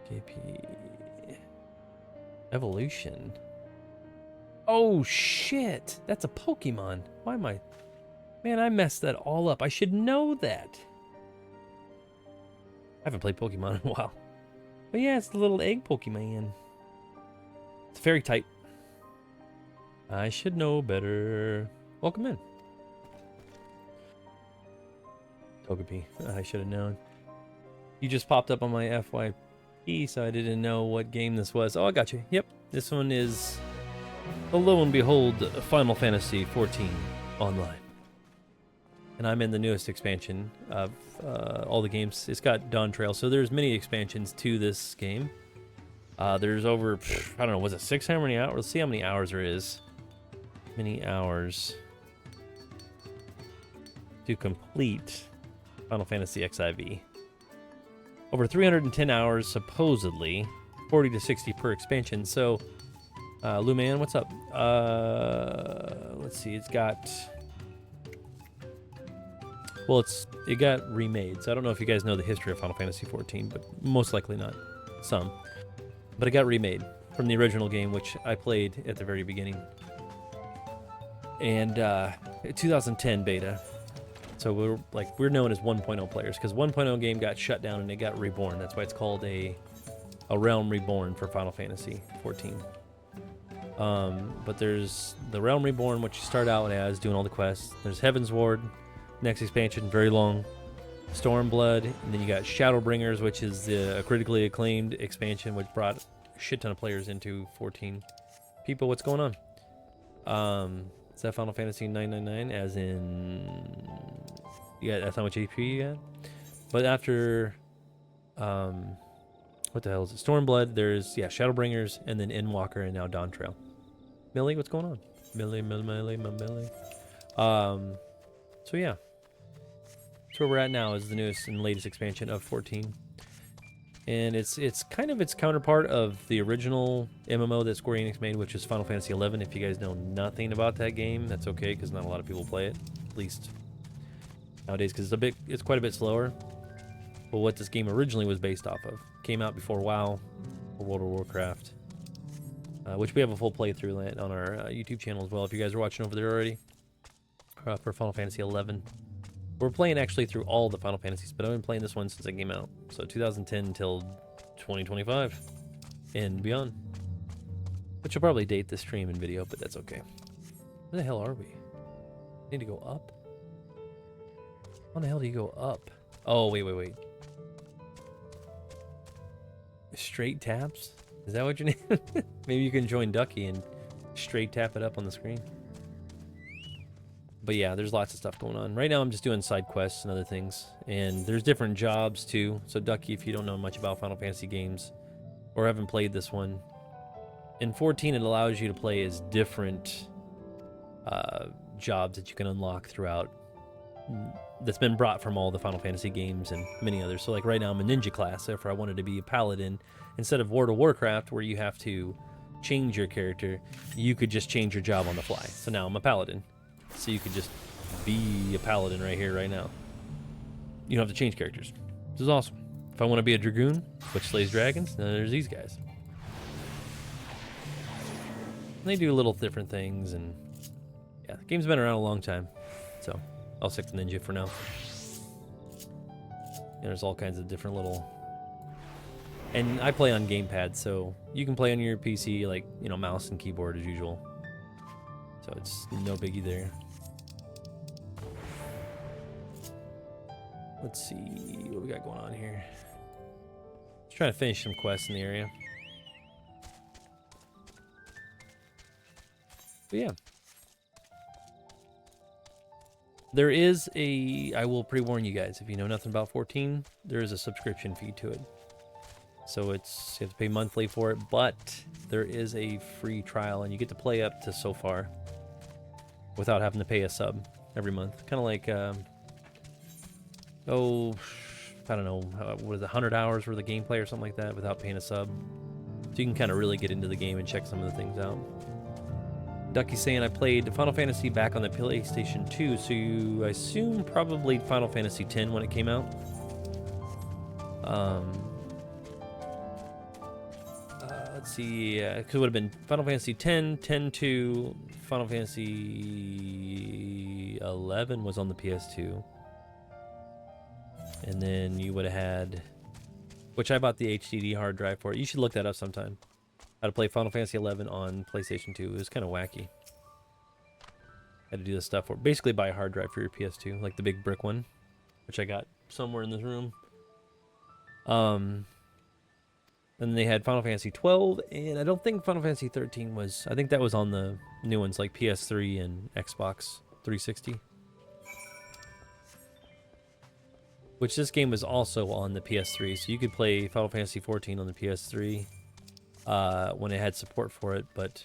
Speaker 1: KP Evolution. Oh shit! That's a Pokemon. Why am I? Man, I messed that all up. I should know that. I haven't played Pokemon in a while. But yeah, it's the little egg Pokemon. It's fairy type. I should know better. Welcome in. Togepi. I should have known. You just popped up on my FYP, so I didn't know what game this was. Oh, I got you. Yep. This one is, lo and behold, Final Fantasy 14 Online. And I'm in the newest expansion of all the games. It's got Dawn Trail, so there's many expansions to this game. There's over, I don't know, was it 6? How many hours? Let's see how many hours there is. Many hours to complete Final Fantasy XIV. Over 310 hours, supposedly. 40 to 60 per expansion. So, Luman, what's up? Let's see, it's got... Well, it got remade, so I don't know if you guys know the history of Final Fantasy XIV, but most likely not. Some. But it got remade from the original game, which I played at the very beginning. And 2010 beta. So we're known as 1.0 players, because 1.0 game got shut down and it got reborn. That's why it's called a Realm Reborn for Final Fantasy XIV. But there's the Realm Reborn, which you start out as doing all the quests. There's Heaven's Ward. Next expansion, very long. Stormblood, and then you got Shadowbringers, which is the critically acclaimed expansion, which brought a shit ton of players into 14. People, what's going on? Is that Final Fantasy 999? As in, yeah, that's how much HP you got. But after what the hell is it? Stormblood. There's, yeah, Shadowbringers, and then Endwalker, and now Dawntrail. Millie, what's going on? Millie. So yeah. So where we're at now is the newest and latest expansion of 14. And it's kind of its counterpart of the original MMO that Square Enix made, which is Final Fantasy XI. If you guys know nothing about that game, that's okay, because not a lot of people play it, at least nowadays, because it's quite a bit slower. But what this game originally was based off of came out before WoW or World of Warcraft, which we have a full playthrough on our YouTube channel as well. If you guys are watching over there already for Final Fantasy XI. We're playing actually through all the Final Fantasies, but I've been playing this one since it came out. So 2010 until 2025 and beyond. Which will probably date the stream and video, but that's okay. Where the hell are we? Need to go up? How the hell do you go up? Oh, wait. Straight taps? Is that what your name? Maybe you can join Ducky and straight tap it up on the screen. But yeah, there's lots of stuff going on. Right now I'm just doing side quests and other things. And there's different jobs too. So Ducky, if you don't know much about Final Fantasy games or haven't played this one, in 14 it allows you to play as different jobs that you can unlock throughout, that's been brought from all the Final Fantasy games and many others. So like right now I'm a ninja class, therefore I wanted to be a paladin. Instead of World of Warcraft where you have to change your character, you could just change your job on the fly. So now I'm a paladin. So you could just be a paladin right here, right now. You don't have to change characters. This is awesome. If I want to be a dragoon, which slays dragons, then there's these guys. And they do little different things, and yeah, the game's been around a long time. So I'll stick to ninja for now. And there's all kinds of different little... And I play on gamepad, so you can play on your PC, like, you know, mouse and keyboard as usual. So it's no biggie there. Let's see what we got going on here. Just trying to finish some quests in the area. But yeah. There is a... I will pre-warn you guys, if you know nothing about 14, there is a subscription fee to it. So it's, you have to pay monthly for it, but there is a free trial, and you get to play up to so far without having to pay a sub every month. Kind of like, I don't know, what is it, 100 hours worth of gameplay or something like that without paying a sub. So you can kind of really get into the game and check some of the things out. Ducky's saying I played Final Fantasy back on the PlayStation 2, so you, I assume probably Final Fantasy X when it came out. Let's see, because it would have been Final Fantasy X, 10-2, Final Fantasy 11 was on the PS2. And then you would have had, which I bought the HDD hard drive for it. You should look that up sometime. How to play Final Fantasy 11 on PlayStation 2. It was kind of wacky. Had to do this stuff for, basically buy a hard drive for your PS2, like the big brick one, which I got somewhere in this room. And they had Final Fantasy 12, and I don't think Final Fantasy 13 was... I think that was on the new ones, like PS3 and Xbox 360. Which this game was also on the PS3, so you could play Final Fantasy 14 on the PS3 when it had support for it, but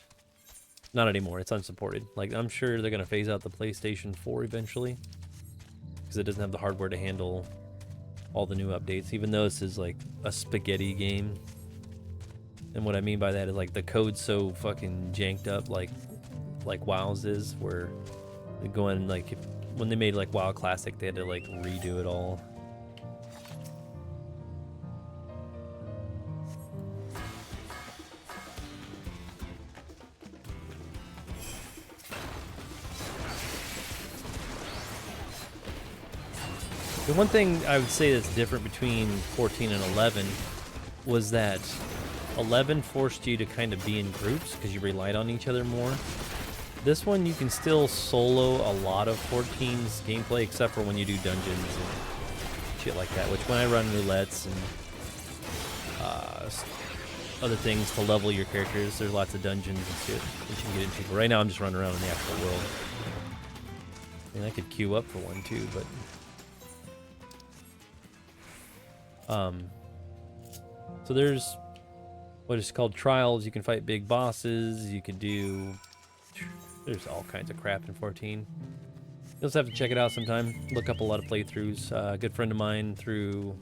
Speaker 1: not anymore. It's unsupported. Like, I'm sure they're going to phase out the PlayStation 4 eventually, because it doesn't have the hardware to handle all the new updates, even though this is like a spaghetti game. And what I mean by that is like the code's so fucking janked up, like WoW's is, where they go in, like when they made like WoW Classic, they had to like redo it all. The one thing I would say that's different between 14 and 11 was that 11 forced you to kind of be in groups because you relied on each other more. This one, you can still solo a lot of 14's gameplay, except for when you do dungeons and shit like that, which when I run roulettes and other things to level your characters, there's lots of dungeons and shit that you can get into. But right now, I'm just running around in the actual world. I mean, I could queue up for one too, but... So there's what is called trials. You can fight big bosses. You could do. There's all kinds of crap in 14. You'll just have to check it out sometime. Look up a lot of playthroughs. A good friend of mine through.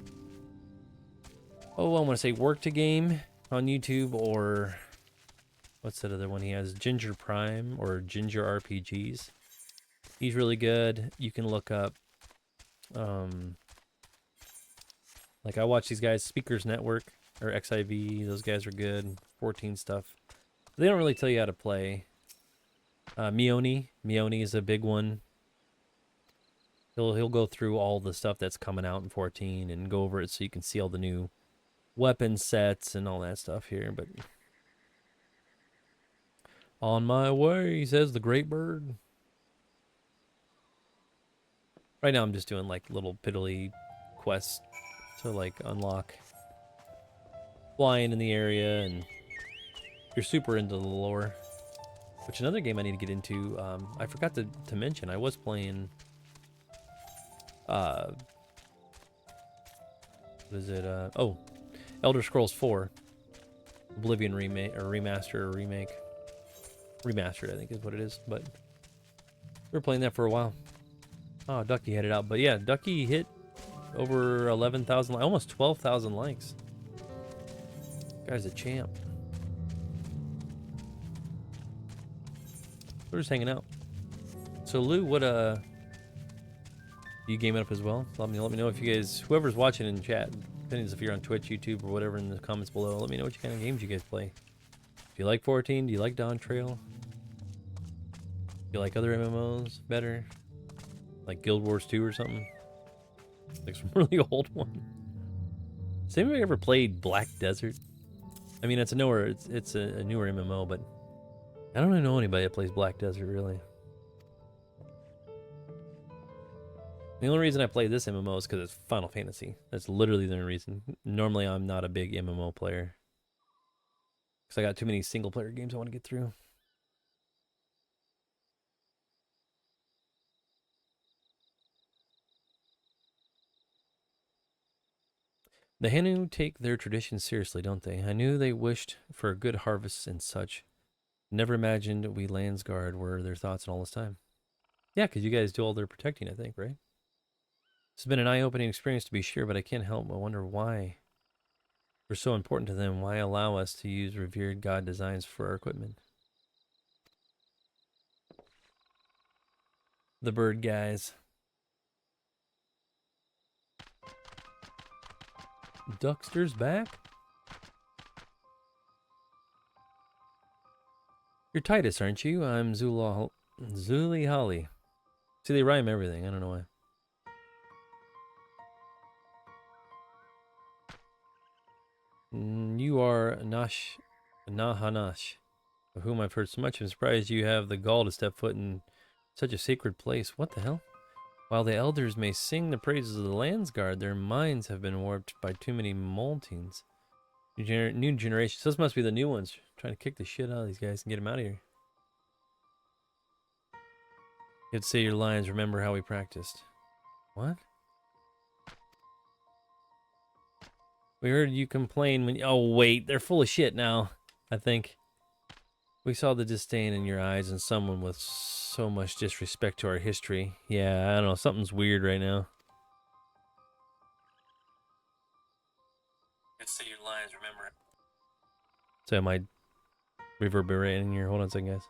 Speaker 1: Oh, I want to say Work to Game on YouTube, or what's that other one he has? Ginger Prime or Ginger RPGs. He's really good. You can look up. Like I watch these guys, Speakers Network or XIV. Those guys are good. 14 stuff. They don't really tell you how to play. Mioni is a big one. He'll go through all the stuff that's coming out in 14 and go over it so you can see all the new weapon sets and all that stuff here. But on my way, says the great bird. Right now I'm just doing like little piddly quests to like unlock flying in the area, and if you're super into the lore. Which another game I need to get into, I forgot to mention, I was playing, what is it, oh, Elder Scrolls 4, Oblivion remake, or remaster, or remake, remastered I think is what it is, but we were playing that for a while. Oh, Ducky had it out, but yeah, Ducky hit over 11,000, almost 12,000 likes. Guy's a champ. We're just hanging out. So Lou, what you game it up as well? Let me know if you guys, whoever's watching in chat, depending if you're on Twitch, YouTube, or whatever, in the comments below. Let me know what kind of games you guys play. Do you like 14? Do you like Dawn Trail? Do you like other MMOs better? Like Guild Wars 2 or something? Like some really old one. Has anybody ever played Black Desert? I mean, it's a newer MMO, but I don't even know anybody that plays Black Desert, really. The only reason I play this MMO is because it's Final Fantasy. That's literally the only reason. Normally, I'm not a big MMO player. Because I got too many single-player games I want to get through. The Hanu take their traditions seriously, don't they? I knew they wished for a good harvest and such. Never imagined we Landsguard were their thoughts in all this time. Yeah, because you guys do all their protecting, I think, right? This has been an eye-opening experience to be sure, but I can't help but wonder why we're so important to them. Why allow us to use revered god designs for our equipment? The bird guys. Duckster's back? You're Titus, aren't you? I'm Zuli Holly. See, they rhyme everything. I don't know why. You are Nahanash, of whom I've heard so much. I'm surprised you have the gall to step foot in such a sacred place. What the hell? While the elders may sing the praises of the Landsguard, their minds have been warped by too many moltings. New generation. So this must be the new ones trying to kick the shit out of these guys and get them out of here. You have to say your lines. Remember how we practiced. What? We heard you complain when. Oh wait, they're full of shit now. I think. We saw the disdain in your eyes and someone with so much disrespect to our history. Yeah, I don't know. Something's weird right now. Let's say your lines, remember. So am I reverberating here? Hold on a second, guys.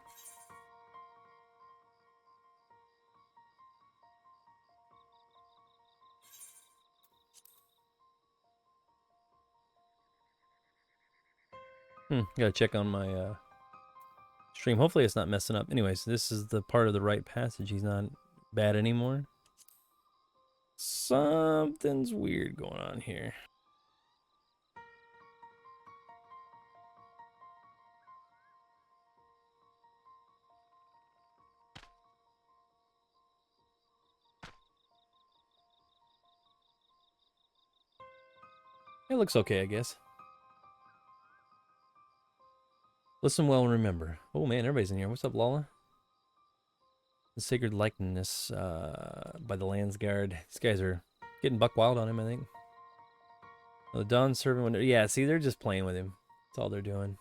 Speaker 1: Gotta check on my stream. Hopefully it's not messing up. Anyways, this is the part of the right passage. He's not bad anymore. Something's weird going on here. It looks okay, I guess. Listen well and remember. Oh man, everybody's in here. What's up, Lala? The Sacred Likeness by the Landsguard. These guys are getting buck wild on him, I think. Oh, the Dawn Servant window. Yeah, see, they're just playing with him. That's all they're doing.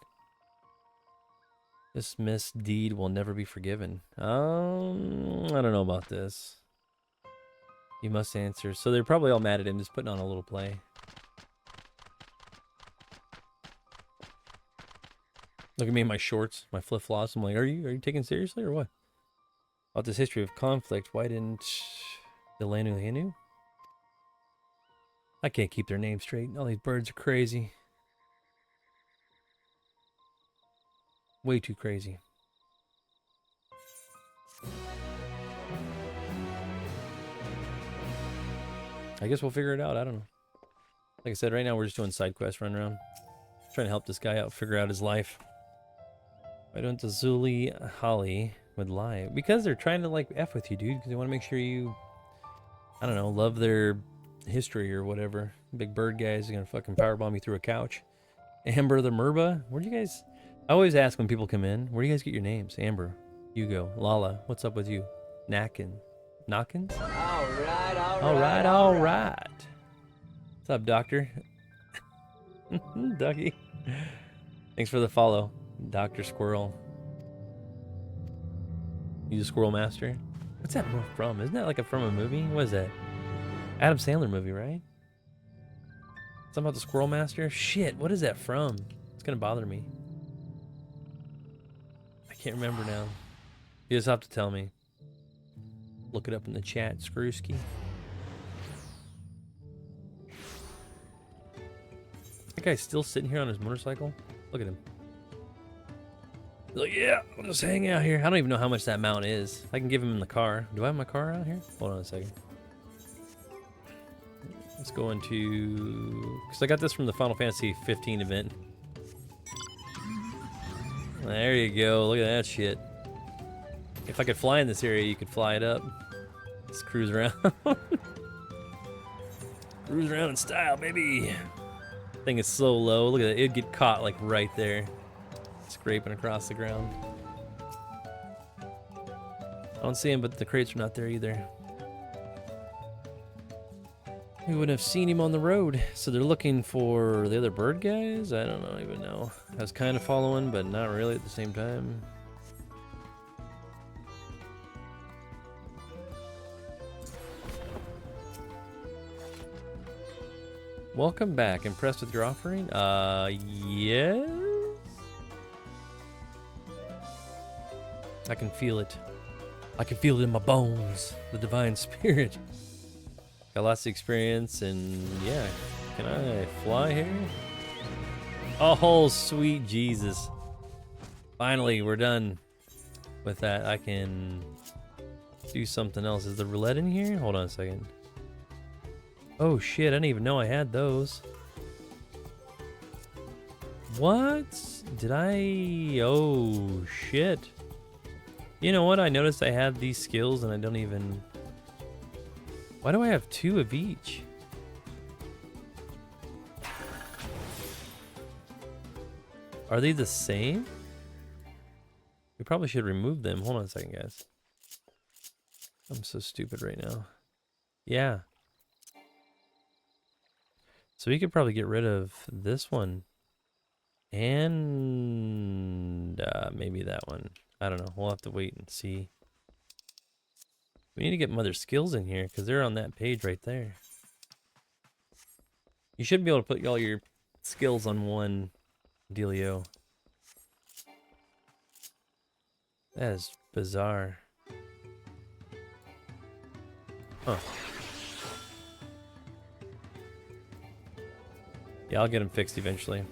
Speaker 1: This misdeed will never be forgiven. I don't know about this. You must answer. So they're probably all mad at him, just putting on a little play. Look at me in my shorts, my flip-flops. I'm like, are you taking seriously or what? About this history of conflict, why didn't Delanu Hinu? I can't keep their names straight. All these birds are crazy. Way too crazy. I guess we'll figure it out. I don't know. Like I said, right now we're just doing side quests, run around. Trying to help this guy out, figure out his life. Why don't the Zuli Holly would lie? Because they're trying to like F with you, dude. Because they want to make sure you, I don't know, love their history or whatever. Big bird guys are gonna fucking powerbomb you through a couch. Amber the Merba. Where do you guys? I always ask when people come in, where do you guys get your names? Amber, Hugo, Lala. What's up with you? Knockin. Knockins? All right. What's up, Doctor? Ducky. Thanks for the follow, Dr. Squirrel. You a Squirrel Master? What's that from? Isn't that like from a movie? What is that? Adam Sandler movie, right? Something about the Squirrel Master? Shit, what is that from? It's gonna bother me. I can't remember now. You just have to tell me. Look it up in the chat, Screwski. That guy's still sitting here on his motorcycle? Look at him. He's like, yeah, I'll just hang out here. I don't even know how much that mount is. I can give him in the car. Do I have my car out here? Hold on a second. Let's go into... Because I got this from the Final Fantasy 15 event. There you go. Look at that shit. If I could fly in this area, you could fly it up. Let's cruise around. Cruise around in style, baby. Thing is so low. Look at that. It'd get caught like right there. Scraping across the ground. I don't see him, but the crates are not there either. We wouldn't have seen him on the road. So they're looking for the other bird guys? I don't even know. I was kind of following, but not really at the same time. Welcome back. Impressed with your offering? Yes? I can feel it. I can feel it in my bones. The divine spirit. Got lots of experience and yeah. Can I fly here? Oh, sweet Jesus. Finally, we're done with that. I can do something else. Is the roulette in here? Hold on a second. Oh shit, I didn't even know I had those. What? Did I? Oh shit. You know what? I noticed I had these skills and I don't even... Why do I have 2 of each? Are they the same? We probably should remove them. Hold on a second, guys. I'm so stupid right now. Yeah. So we could probably get rid of this one. And maybe that one. I don't know. We'll have to wait and see. We need to get some other skills in here because they're on that page right there. You should be able to put all your skills on one dealio. That is bizarre. Huh. Yeah, I'll get them fixed eventually.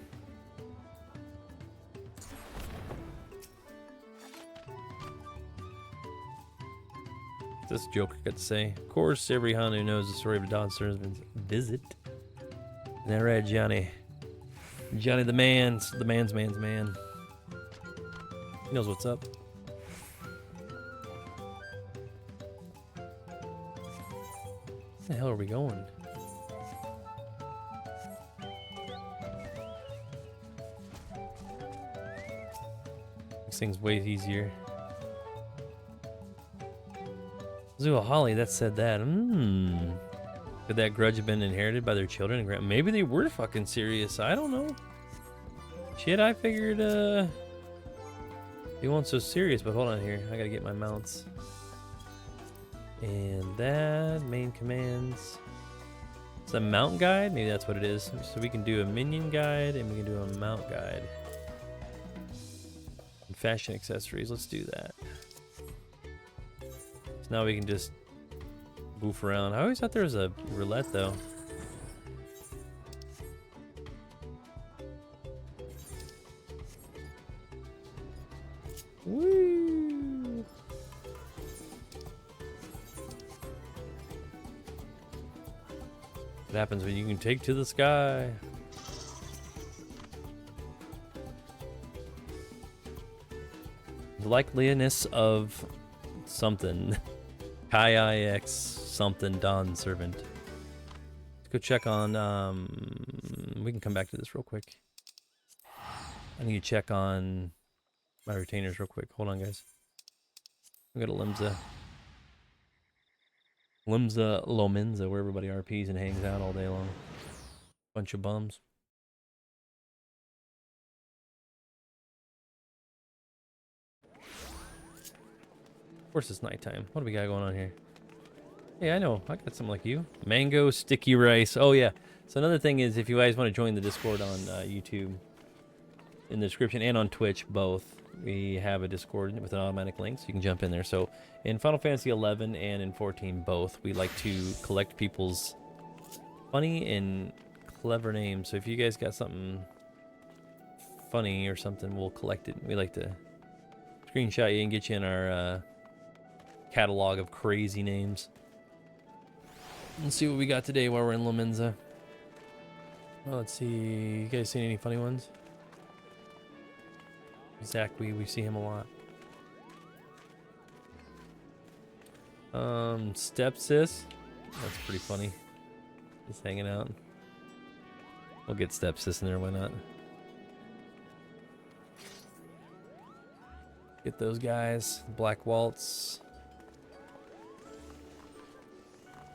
Speaker 1: This Joker got to say. Of course, every Hanu knows the story of the Dawn Servant's visit. Isn't that right, Johnny? Johnny the man's man's man. He knows what's up. Where the hell are we going? This thing's way easier. Zula Holly, that said that. Could that grudge have been inherited by their children and maybe they were fucking serious. I don't know. Shit, I figured they weren't so serious, but hold on here. I gotta get my mounts. And that main commands. It's a mount guide? Maybe that's what it is. So we can do a minion guide and we can do a mount guide. And fashion accessories, let's do that. So now we can just goof around. I always thought there was a roulette though. Woo! What happens when you can take to the sky? The likeliness of something. Kai X something Dawn servant. Let's go check on we can come back to this real quick. I need to check on my retainers real quick. Hold on guys. We got a Limsa Lominza where everybody RPs and hangs out all day long. Bunch of bums. Of course it's nighttime. What do we got going on here? Hey, I know. I got something like you. Mango sticky rice. Oh, yeah. So another thing is if you guys want to join the Discord on YouTube, in the description and on Twitch, both, we have a Discord with an automatic link, so you can jump in there. So in Final Fantasy 11 and in 14, both, we like to collect people's funny and clever names. So if you guys got something funny or something, we'll collect it. We like to screenshot you and get you in our catalog of crazy names. Let's see what we got today while we're in Lominza. Well, let's see. You guys seen any funny ones? Zach, we see him a lot. Stepsis. That's pretty funny. Just hanging out. We'll get Stepsis in there, why not? Get those guys. Black Waltz.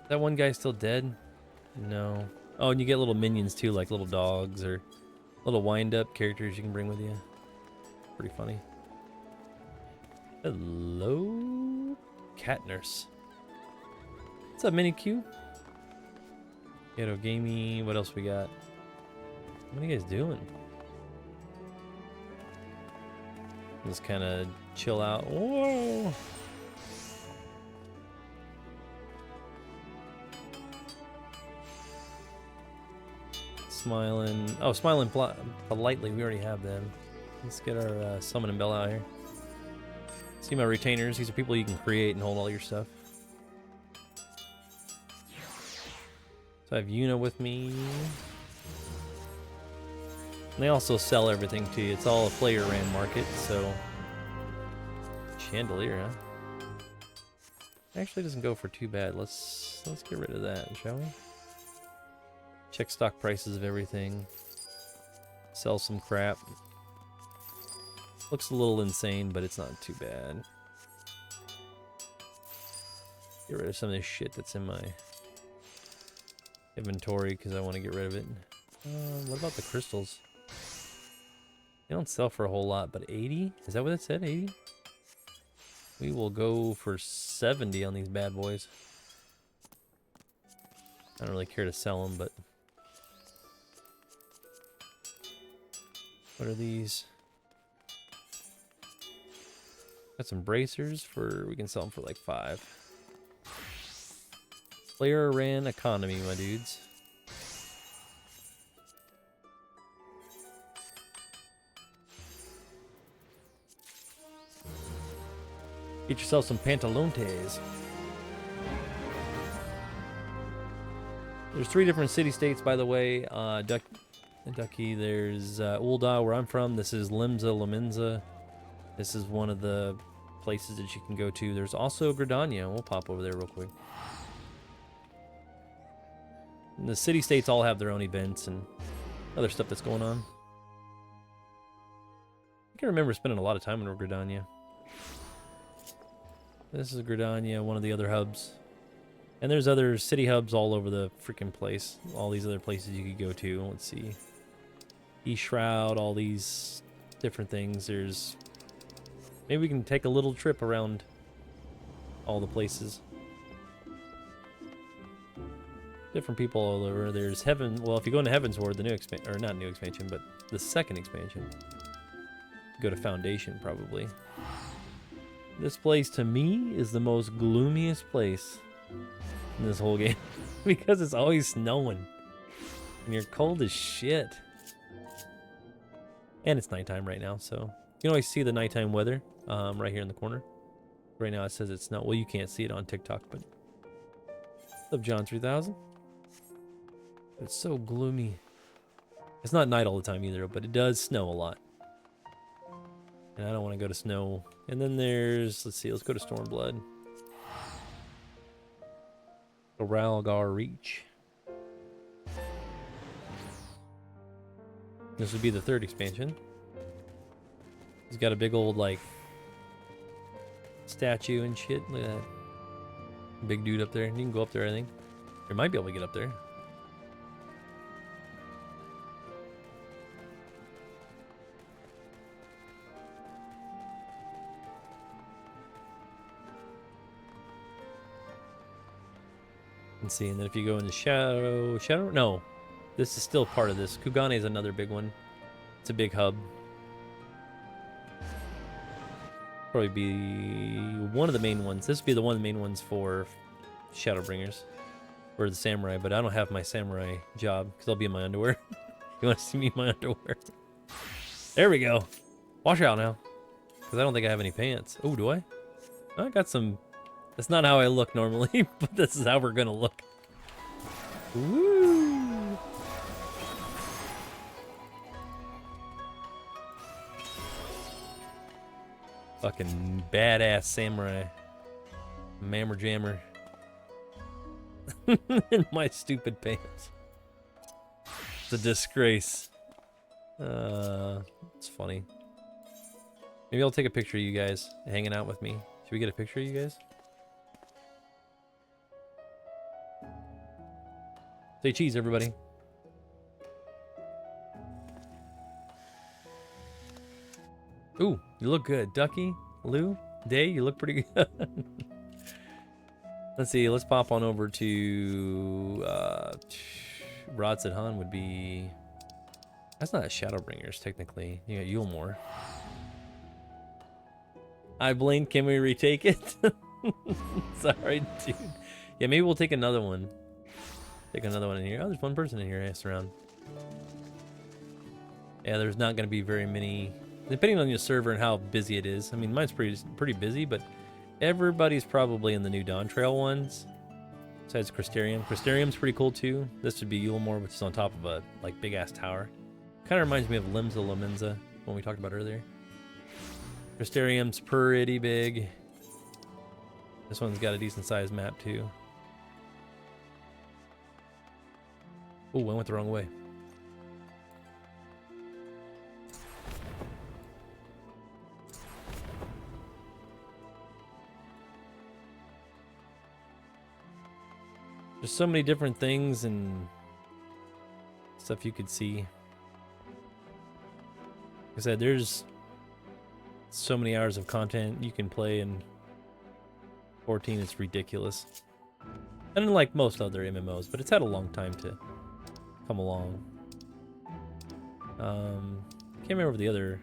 Speaker 1: That one guy still dead? No. Oh, and you get little minions too, like little dogs or little wind-up characters you can bring with you. Pretty funny. Hello, Cat Nurse. What's up, Mini Q? Ghetto Gamey. What else we got? What are you guys doing? Just kind of chill out. Whoa! Smiling. Oh, smiling politely. We already have them. Let's get our summoning bell out here. See my retainers. These are people you can create and hold all your stuff. So I have Yuna with me. And they also sell everything to you. It's all a player-ran market, so... Chandelier, huh? Actually doesn't go for too bad. Let's get rid of that, shall we? Check stock prices of everything. Sell some crap. Looks a little insane, but it's not too bad. Get rid of some of this shit that's in my inventory because I want to get rid of it. What about the crystals? They don't sell for a whole lot, but 80? Is that what it said, 80? We will go for 70 on these bad boys. I don't really care to sell them, but... What are these? Got some bracers for... We can sell them for like 5. Player ran economy, my dudes. Get yourself some pantalones. There's 3 different city-states, by the way. Ducky, there's Ul'dah, where I'm from. This is Limsa Lominza. This is one of the places that you can go to. There's also Gridania. We'll pop over there real quick. And the city-states all have their own events and other stuff that's going on. I can remember spending a lot of time in Gridania. This is Gridania, one of the other hubs. And there's other city hubs all over the freaking place. All these other places you could go to. Let's see. E-Shroud, all these different things. There's... Maybe we can take a little trip around all the places. Different people all over. There's Heaven... Well, if you go into Heaven's Ward, the new expansion... Or not new expansion, but the second expansion. Go to Foundation, probably. This place, to me, is the most gloomiest place in this whole game. Because it's always snowing. And you're cold as shit. And it's nighttime right now, so... You can always see the nighttime weather right here in the corner. Right now it says it's snow. Well, you can't see it on TikTok, but... What's up, John 3000? It's so gloomy. It's not night all the time either, but it does snow a lot. And I don't want to go to snow. And then there's... Let's see, let's go to Stormblood. Ralgar Reach. This would be the third expansion. He's got a big old, like, statue and shit. Look at that. Big dude up there. You can go up there, I think. You might be able to get up there. Let's see, and then if you go into Shadow? No. This is still part of this. Kugane is another big one. It's a big hub. Probably be one of the main ones. This would be the one of the main ones for Shadowbringers. Or the Samurai, but I don't have my Samurai job because I'll be in my underwear. You want to see me in my underwear? There we go. Watch out now. Because I don't think I have any pants. Oh, do I? I got some... That's not how I look normally, but this is how we're going to look. Woo! Fucking badass samurai. Mammer jammer. In my stupid pants. It's a disgrace. It's funny. Maybe I'll take a picture of you guys hanging out with me. Should we get a picture of you guys? Say cheese, everybody. Ooh, you look good. Ducky, Lou, Day, you look pretty good. Let's see, let's pop on over to Rod Han would be... That's not a Shadowbringers, technically. You got Yulmore. I blinked, can we retake it? Sorry, dude. Yeah, maybe we'll take another one. Take another one in here. Oh, there's one person in here asked around. Yeah, there's not going to be very many... Depending on your server and how busy it is. I mean, mine's pretty busy, but everybody's probably in the new Dawn Trail ones. Besides Crystarium. Crystarium's pretty cool too. This would be Yulmore, which is on top of a like big ass tower. Kind of reminds me of Limsa Lominza, one we talked about earlier. Crystarium's pretty big. This one's got a decent sized map too. Oh, I went the wrong way. There's so many different things and stuff you could see. Like I said, there's so many hours of content you can play in 14. It's ridiculous. And unlike most other MMOs, but it's had a long time to come along. Can't remember the other...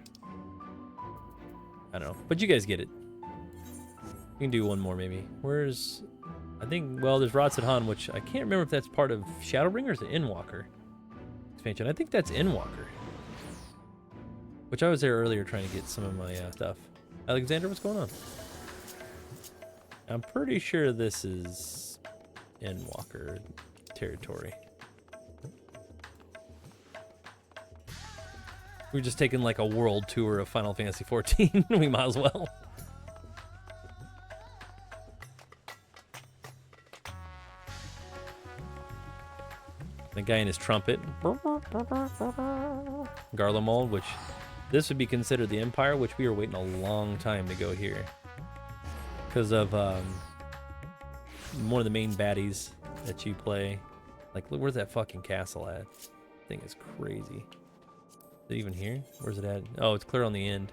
Speaker 1: I don't know, but you guys get it. You can do one more maybe. Where's... I think, well, there's Rod Han, which I can't remember if that's part of Shadowbringers or Endwalker expansion. I think that's Endwalker. Which I was there earlier trying to get some of my stuff. Alexander, what's going on? I'm pretty sure this is Endwalker territory. We're just taking like a world tour of Final Fantasy XIV. We might as well. The guy in his trumpet. Garlemald, which this would be considered the Empire, which we were waiting a long time to go here. Because of one of the main baddies that you play. Like, look, where's that fucking castle at? I think it's crazy. Is it even here? Where's it at? Oh, it's clear on the end.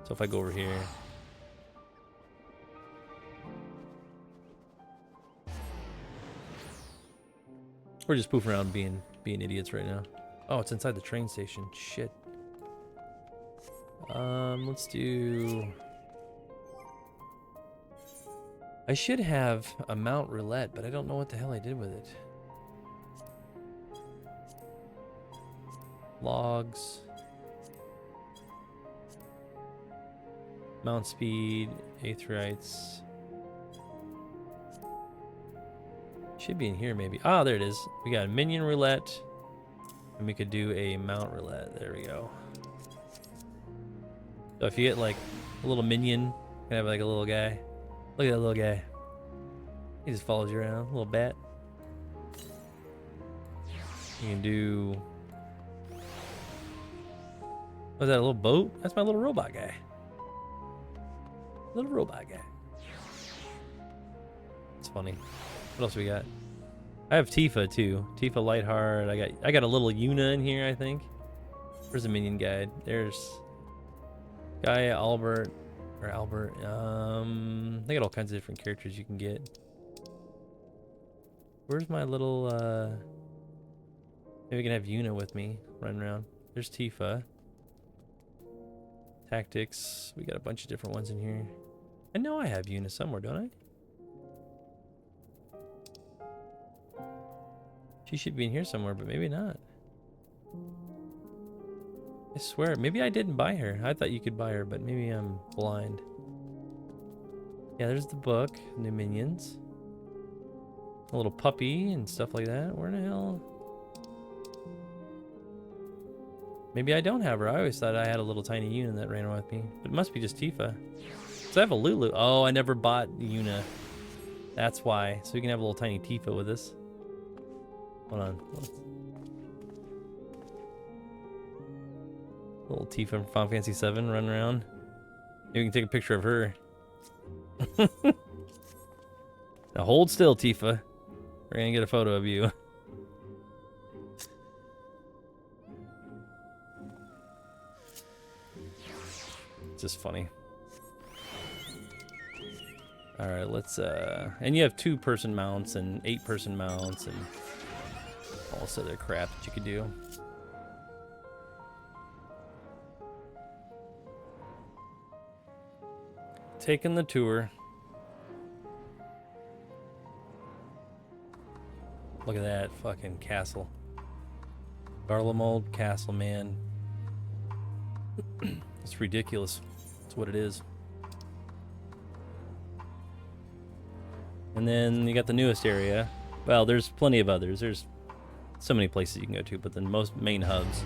Speaker 1: So if I go over here. We're just poofing around being idiots right now. Oh, it's inside the train station. Shit. Let's do... I should have a mount roulette, but I don't know what the hell I did with it. Logs. Mount speed, Aetherites. Should be in here maybe. Ah, there it is. We got a minion roulette. And we could do a mount roulette. There we go. So if you get like a little minion, you can have like a little guy. Look at that little guy. He just follows you around. A little bat. You can do... Was that a little boat? That's my little robot guy. Little robot guy. It's funny. What else we got? I have Tifa too. Tifa Lightheart. I got a little Yuna in here, I think. Where's the minion guide? There's Gaia, Albert, or Albert. They got all kinds of different characters you can get. Where's my little maybe we can have Yuna with me running around. There's Tifa. Tactics. We got a bunch of different ones in here. I know I have Yuna somewhere, don't I? She should be in here somewhere, but maybe not. I swear, maybe I didn't buy her. I thought you could buy her, but maybe I'm blind. Yeah, there's the book, New Minions. A little puppy and stuff like that. Where the hell? Maybe I don't have her. I always thought I had a little tiny Yuna that ran around with me. But it must be just Tifa. So I have a Lulu. Oh, I never bought Yuna. That's why. So we can have a little tiny Tifa with us. Hold on. Little Tifa from Final Fantasy VII running around. Maybe we can take a picture of her. Now hold still, Tifa. We're gonna get a photo of you. It's just funny. Alright, let's and you have 2-person mounts and 8-person mounts and all this other crap that you could do. Taking the tour. Look at that fucking castle. Garlemald Castle, man. It's ridiculous. That's what it is. And then you got the newest area. Well, there's plenty of others. There's so many places you can go to, but the most main hubs.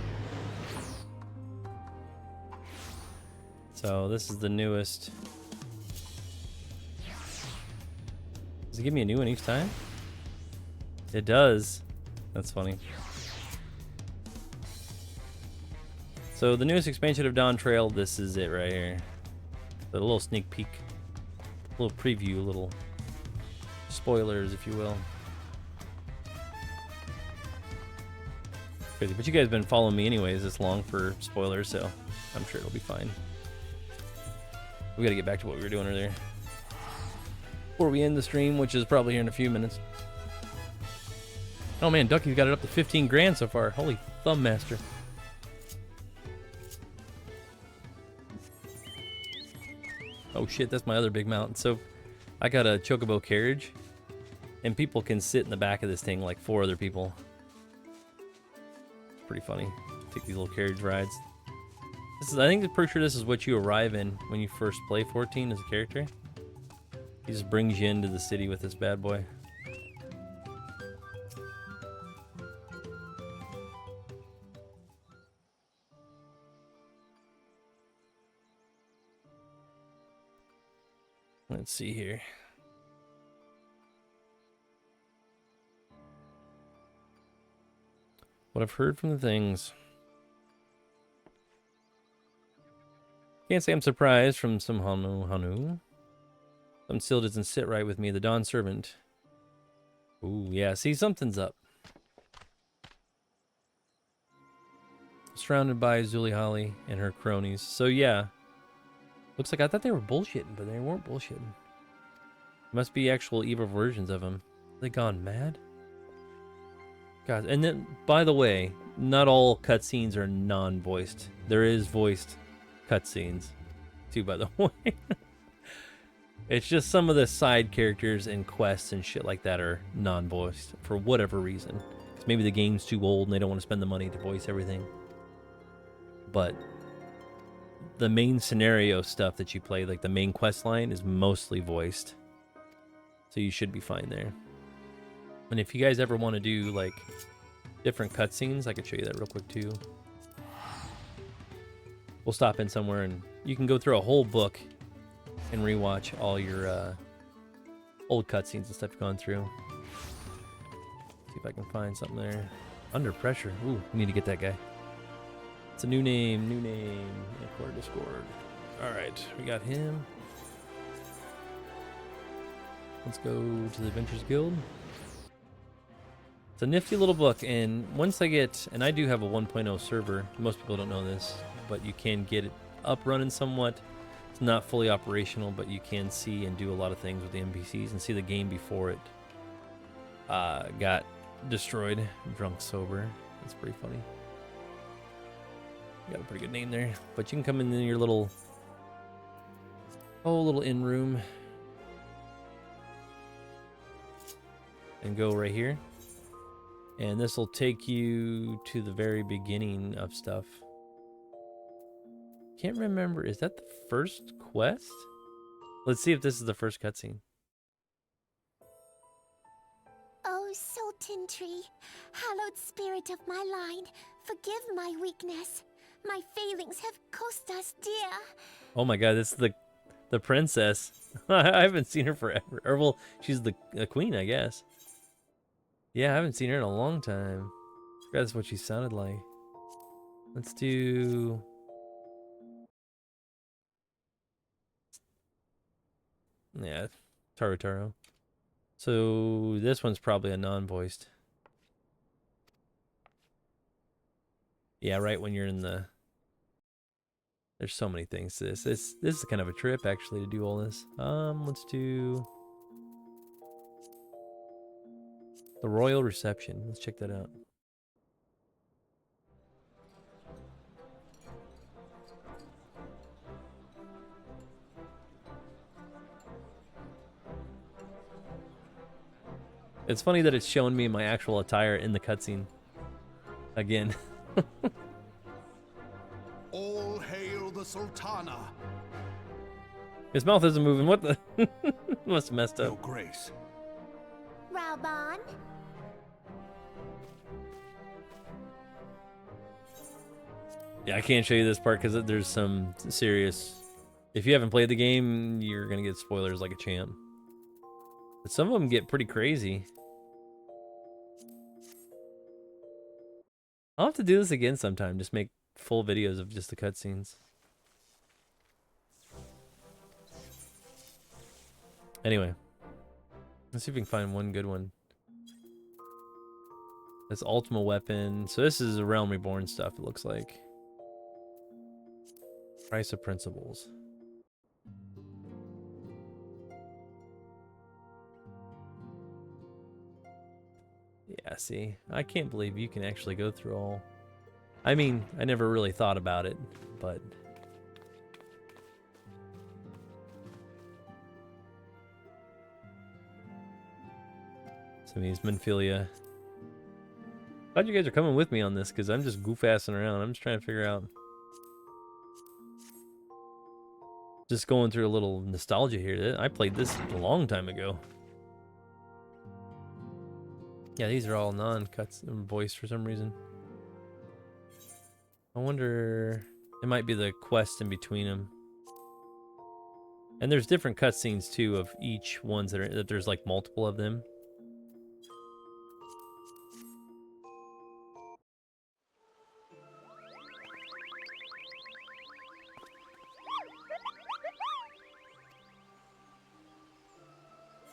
Speaker 1: So this is the newest. Does it give me a new one each time? It does. That's funny. So the newest expansion of Dawn Trail, this is it right here. A little sneak peek. A little preview, a little spoilers, if you will. Crazy, but you guys have been following me anyways this long for spoilers, so I'm sure it'll be fine. We gotta get back to what we were doing earlier before we end the stream, which is probably here in a few minutes. Oh man, Ducky's got it up to 15 grand so far. Holy thumb master. Oh shit, that's my other big mount. So I got a chocobo carriage, and people can sit in the back of this thing like 4 other people. It's pretty funny. Take these little carriage rides. This is, I think, I'm pretty sure this is what you arrive in when you first play 14 as a character. He just brings you into the city with this bad boy. Let's see here. What I've heard from the things. Can't say I'm surprised from some Hanu. Some still doesn't sit right with me. The Dawn Servant Ooh, yeah. See, something's up. Surrounded by Zuli Holly and her cronies. So yeah, looks like I thought they were bullshitting, but they weren't bullshitting. Must be actual evil versions of them. They gone mad? God, and then by the way, not all cutscenes are non-voiced. There is voiced cutscenes, too. By the way, it's just some of the side characters and quests and shit like that are non-voiced for whatever reason. Maybe the game's too old and they don't want to spend the money to voice everything. But the main scenario stuff that you play, like the main quest line, is mostly voiced. So you should be fine there. And if you guys ever want to do like different cutscenes, I could show you that real quick too. We'll stop in somewhere and you can go through a whole book and rewatch all your old cutscenes and stuff you've gone through. See if I can find something there. Under Pressure. Ooh, we need to get that guy. It's a new name, Discord. Alright, we got him. Let's go to the Adventures Guild. It's a nifty little book, and once I get, and I do have a 1.0 server, most people don't know this, but you can get it up running somewhat. It's not fully operational, but you can see and do a lot of things with the NPCs and see the game before it got destroyed. Drunk Sober. That's pretty funny. You got a pretty good name there. But you can come in your little inn room and go right here. And this will take you to the very beginning of stuff. Can't remember. Is that the first quest? Let's see if this is the first cutscene.
Speaker 2: Oh, Sultan Tree, hallowed spirit of my line, forgive my weakness. My failings have cost us dear.
Speaker 1: Oh my god, this is the princess. I haven't seen her forever. Or, well, she's the queen, I guess. Yeah, I haven't seen her in a long time. I forgot that's what she sounded like. Let's do... Yeah, Tarotaro. So this one's probably a non-voiced. Yeah, right when you're in the... There's so many things to this. This is kind of a trip, actually, to do all this. Let's do... The Royal Reception. Let's check that out. It's funny that it's showing me my actual attire in the cutscene. Again.
Speaker 3: All hail the Sultana.
Speaker 1: His mouth isn't moving. What the? Must have messed up.
Speaker 3: Your Grace.
Speaker 2: Raoban?
Speaker 1: Yeah, I can't show you this part because there's some serious... If you haven't played the game, you're going to get spoilers like a champ. But some of them get pretty crazy. I'll have to do this again sometime. Just make full videos of just the cutscenes. Anyway. Let's see if we can find one good one. This Ultima Weapon. So this is a Realm Reborn stuff, it looks like. Price of Principles. Yeah, see, I can't believe you can actually go through all... I mean, I never really thought about it, but... Some of these Menphilia. Glad you guys are coming with me on this, because I'm just goof-assing around. I'm just trying to figure out... Just going through a little nostalgia here. I played this a long time ago. Yeah, these are all non-cuts and voiced for some reason. I wonder... It might be the quest in between them. And there's different cutscenes, too, of each ones that there's, like, multiple of them.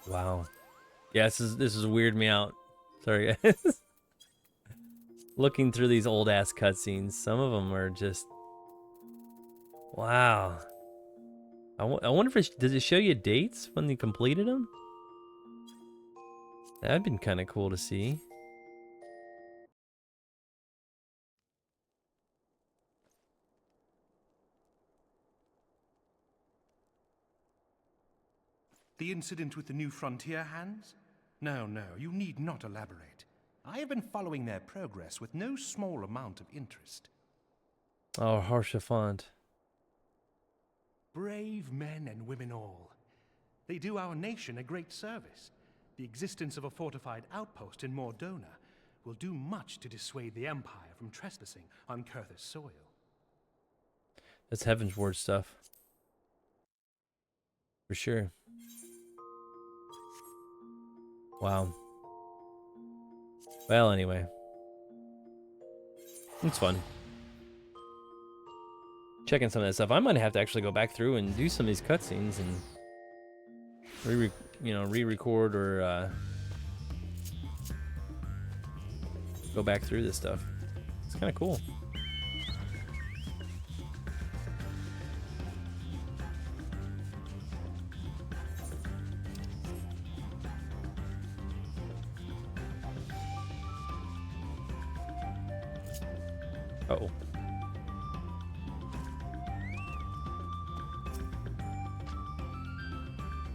Speaker 1: Wow. Yeah, this is weird me out. Sorry, guys. Looking through these old ass cutscenes, some of them are just wow. I wonder if does it show you dates when you completed them? That'd been kind of cool to see.
Speaker 4: The incident with the New Frontier hands? No, you need not elaborate. I have been following their progress with no small amount of interest.
Speaker 1: Oh, Harshaphant.
Speaker 4: Brave men and women all. They do our nation a great service. The existence of a fortified outpost in Mordona will do much to dissuade the Empire from trespassing on Kurthus soil.
Speaker 1: That's Heaven's Word stuff. For sure. Wow. Well, anyway. It's fun. Checking some of that stuff. I might have to actually go back through and do some of these cutscenes and re-record or go back through this stuff. It's kind of cool. Uh-oh.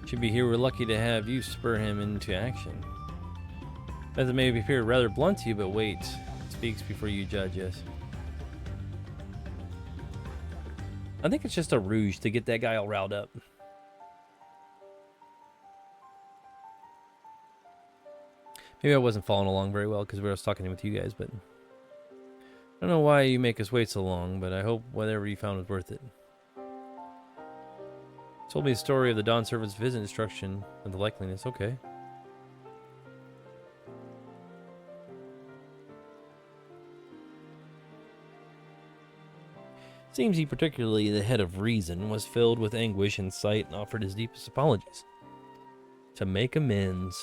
Speaker 1: Should be here. We're lucky to have you spur him into action. As it may appear rather blunt to you, but wait. It speaks before you judge us. I think it's just a ruse to get that guy all riled up. Maybe I wasn't following along very well because we were talking with you guys, but I don't know why you make us wait so long, but I hope whatever you found was worth it. Told me the story of the Dawn Servant's visit instruction and the likeliness. Okay. Seems he, particularly the head of reason, was filled with anguish and sight and offered his deepest apologies. To make amends.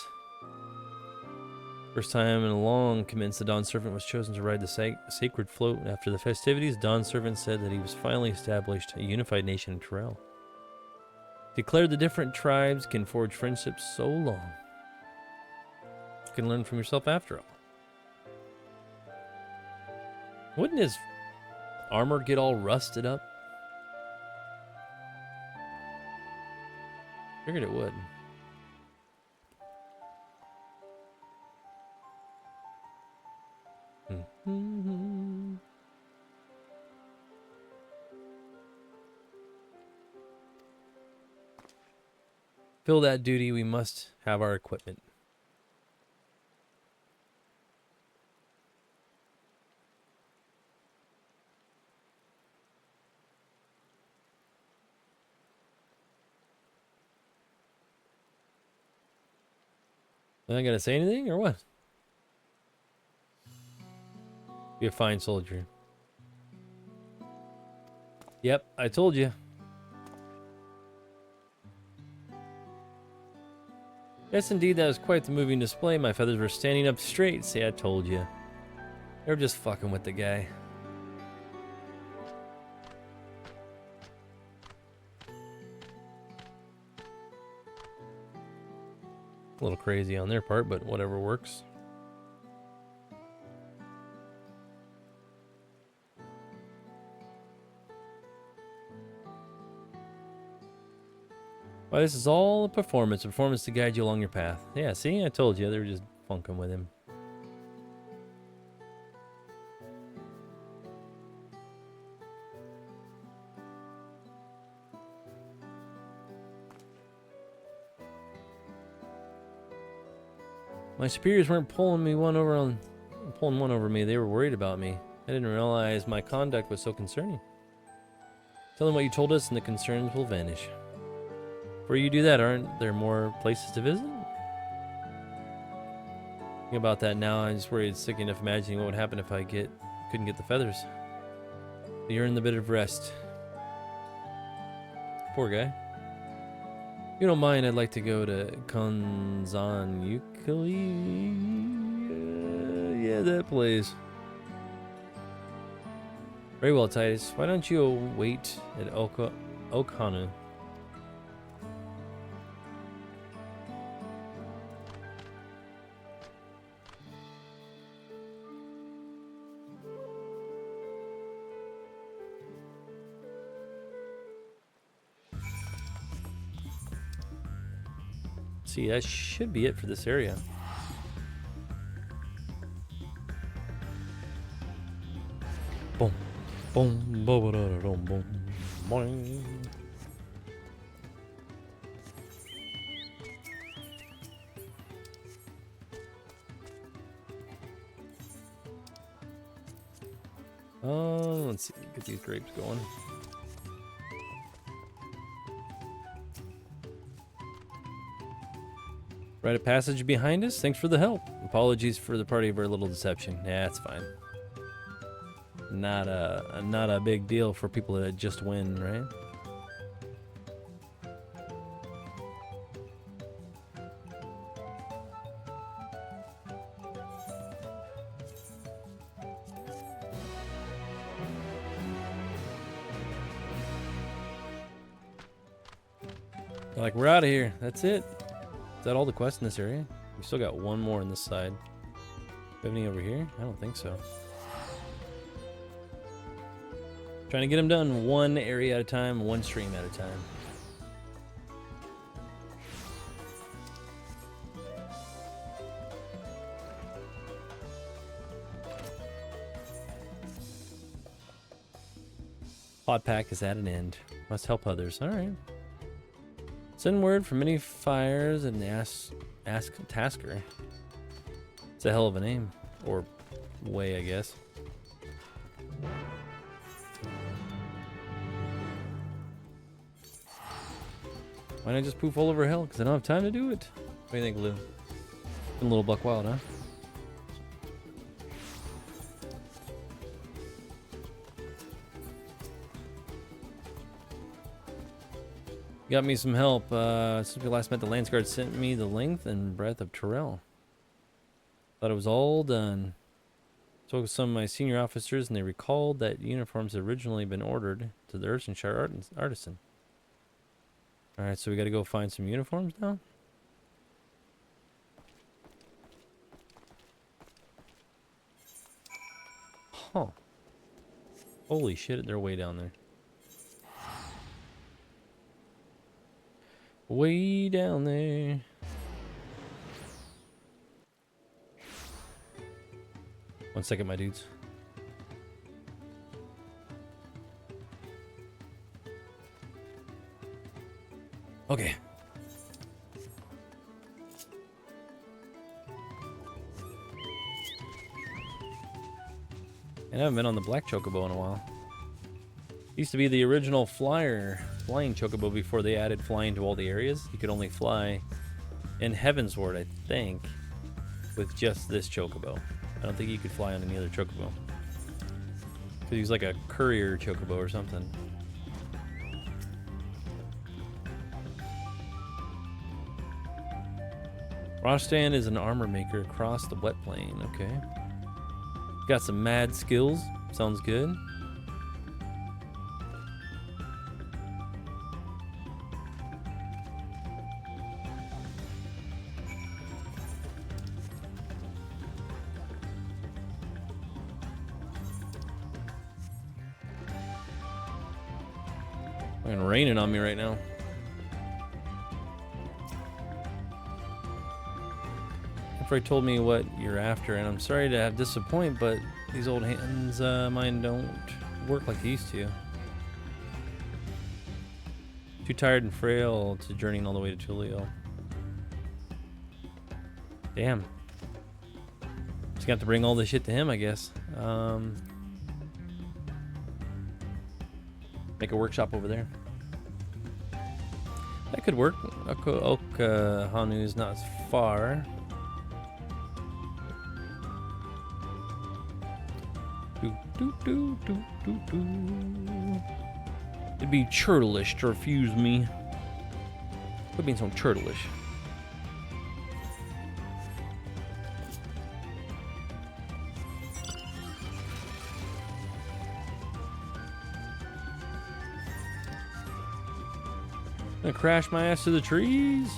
Speaker 1: First time in a long commence, the Dawn Servant was chosen to ride the sacred float. After the festivities, Dawn Servant said that he was finally established a unified nation in Terrell. Declared the different tribes can forge friendships so long. You can learn from yourself after all. Wouldn't his armor get all rusted up? Figured it would. Fill that duty, we must have our equipment. Am I gonna say anything or what? Be a fine soldier. Yep, I told you. Yes, indeed, that was quite the moving display. My feathers were standing up straight. See, I told you. They were just fucking with the guy. A little crazy on their part, but whatever works. Why, this is all a performance to guide you along your path. Yeah, see, I told you, they were just funking with him. My superiors weren't pulling one over me. They were worried about me. I didn't realize my conduct was so concerning. Tell them what you told us and the concerns will vanish. Before you do that, aren't there more places to visit? Thinking about that now, I'm just worried, sick enough imagining what would happen if I couldn't get the feathers. You earned the bit of rest. Poor guy. you don't mind, I'd like to go to Konzan Yukili. Yeah, that place. Very well, Titus. Why don't you wait at Okhanu? See, that should be it for this area. Boom, boom, boom, boom, boom, boing. Let's see, get these grapes going. Rite of passage behind us. Thanks for the help. Apologies for the party of our little deception. Yeah, it's fine. Not a big deal for people that just win, right? Like, we're out of here. That's it. Is that all the quests in this area? We still got one more on this side. Do we have any over here? I don't think so. Trying to get them done one area at a time, one stream at a time. Pod pack is at an end. Must help others. All right. Send word from many fires and ask Tasker. It's a hell of a name. Or way, I guess. Why not just poof all over hell? Because I don't have time to do it. What do you think, Lou? Been a little buck wild, huh? Got me some help. Since we last met, the Lance Guard sent me the length and breadth of Terrell. Thought it was all done. Spoke with some of my senior officers, and they recalled that uniforms had originally been ordered to the Ursonshire artisan. Alright, so we gotta go find some uniforms now? Huh. Holy shit, they're way down there. Way down there. One second, my dudes. Okay. And I haven't been on the black chocobo in a while. Used to be the original flying chocobo before they added flying to all the areas. You could only fly in Heavensward, I think, with just this chocobo. I don't think you could fly on any other chocobo. Because he was like a courier chocobo or something. Rostan is an armor maker across the wet plain. Okay. Got some mad skills. Sounds good. It's raining on me right now. Fred told me what you're after, and I'm sorry to have disappoint, but these old hands mine don't work like they used to. Too tired and frail to journeying all the way to Tulio. Damn. Just got to bring all this shit to him, I guess. Make a workshop over there. That could work. Okhanu is not far. It'd be churlish to refuse me. Quit being so turtleish. Gonna crash my ass to the trees.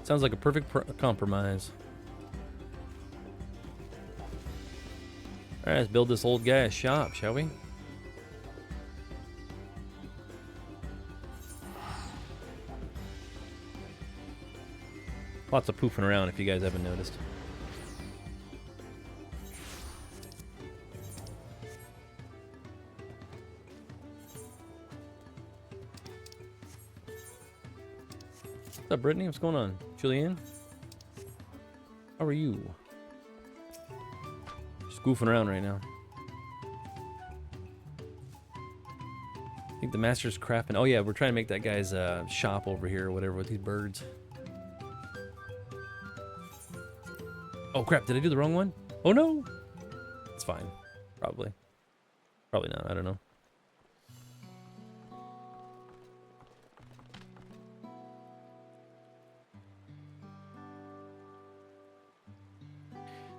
Speaker 1: Sounds like a perfect compromise. Alright, let's build this old guy a shop, shall we? Lots of poofing around if you guys haven't noticed. What's up, Brittany? What's going on? Julianne? How are you? Just goofing around right now. I think the master's crafting. Oh yeah, we're trying to make that guy's shop over here or whatever with these birds. Oh crap, did I do the wrong one? Oh no! It's fine. Probably. Probably not, I don't know.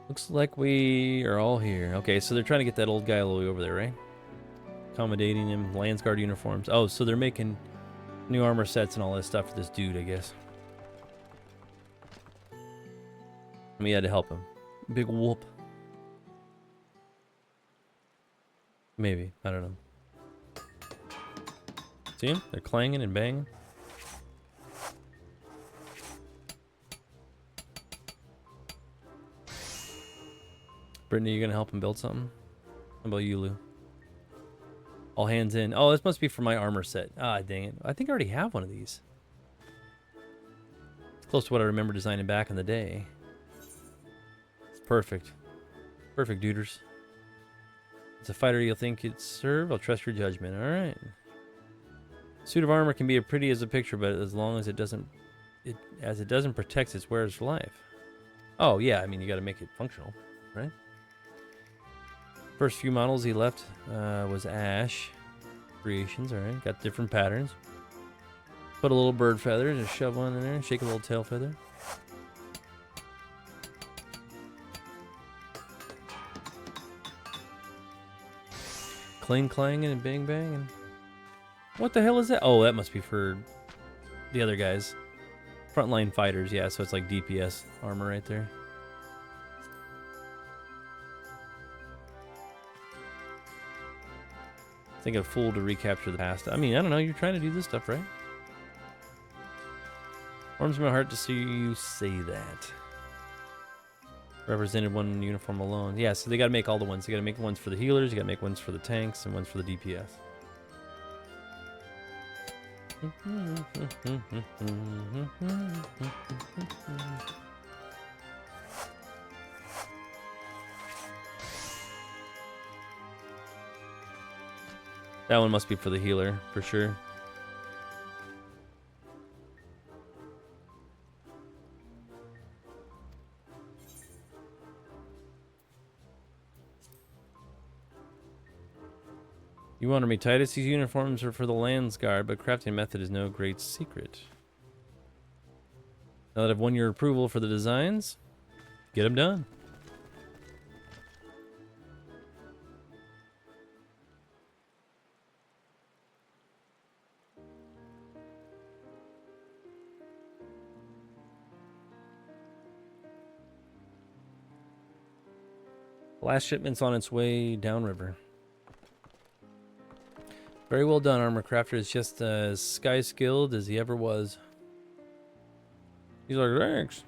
Speaker 1: Looks like we are all here. Okay, so they're trying to get that old guy all the way over there, right? Accommodating him, Landsguard uniforms. Oh, so they're making new armor sets and all this stuff for this dude, I guess. We had to help him. Big whoop. Maybe. I don't know. See him? They're clanging and banging. Brittany, you gonna help him build something? How about you, Lou? All hands in. Oh, this must be for my armor set. Ah, dang it. I think I already have one of these. It's close to what I remember designing back in the day. Perfect. Perfect, duders. It's a fighter you'll think you'd serve. I'll trust your judgment. Alright. Suit of armor can be as pretty as a picture, but as long as it doesn't protect its wearer's life. Oh, yeah, I mean, you gotta make it functional, right? First few models he left was Ash Creations. Alright, got different patterns. Put a little bird feather, just shove one in there, shake a little tail feather. Clang clanging and bang banging. What the hell is that? Oh, that must be for the other guys. Frontline fighters, yeah, so it's like DPS armor right there. I think a fool to recapture the past. I mean, I don't know, you're trying to do this stuff, right? Warms my heart to see you say that. Represented one uniform alone. Yeah, so they gotta make all the ones. They gotta make ones for the healers, you gotta make ones for the tanks, and ones for the DPS. That one must be for the healer, for sure. You wonder me, Titus? These uniforms are for the Landsguard, but crafting method is no great secret. Now that I've won your approval for the designs, get them done. Last shipment's on its way downriver. Very well done, Armor Crafter. Is just as sky skilled as he ever was. He's like, thanks.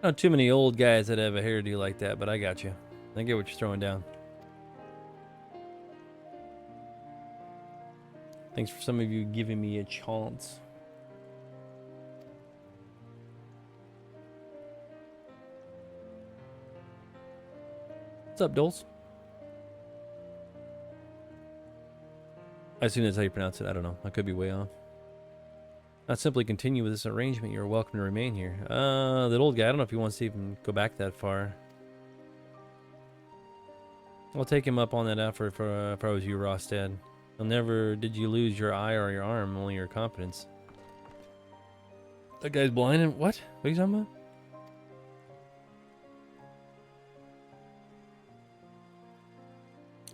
Speaker 1: Not too many old guys that have a hairdo like that, but I got you. I get what you're throwing down. Thanks for some of you giving me a chance. What's up, Doles? I assume that's how you pronounce it. I don't know. I could be way off. Not simply continue with this arrangement. You're welcome to remain here. That old guy, I don't know if he wants to even go back that far. I'll take him up on that offer if I was you, Rostad. Never did you lose your eye or your arm, only your confidence. That guy's blind and what? What are you talking about?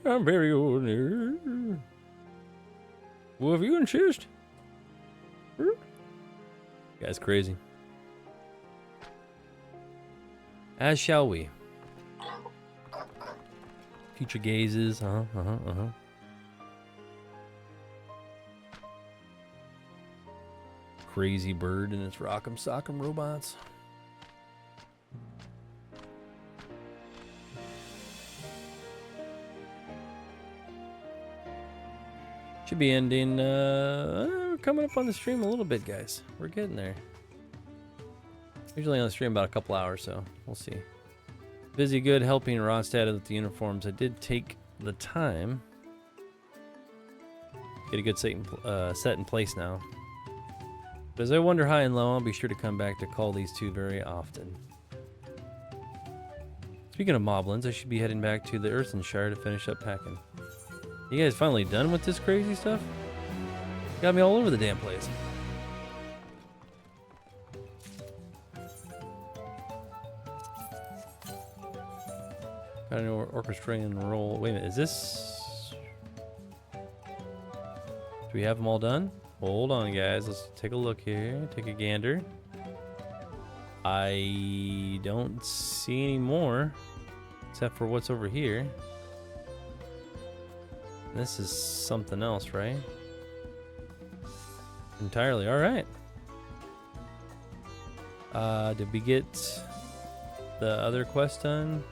Speaker 1: I'm very ordinary. Well, if you insist. Guy's crazy. As shall we. Future gazes. Crazy bird and its rock'em sock'em robots. Should be ending. We're coming up on the stream a little bit, guys. We're getting there. Usually on the stream about a couple hours, so we'll see. Busy good helping Rostad with the uniforms. I did take the time. Get a good set in place now. But as I wander high and low, I'll be sure to come back to call these two very often. Speaking of moblins, I should be heading back to the Earthenshire to finish up packing. You guys finally done with this crazy stuff? Got me all over the damn place. Got an orchestrating role. Wait a minute, is this... Do we have them all done? Hold on, guys. Let's take a look here. Take a gander. I don't see any more, except for what's over here. This is something else, right? Entirely. All right. Did we get the other quest done?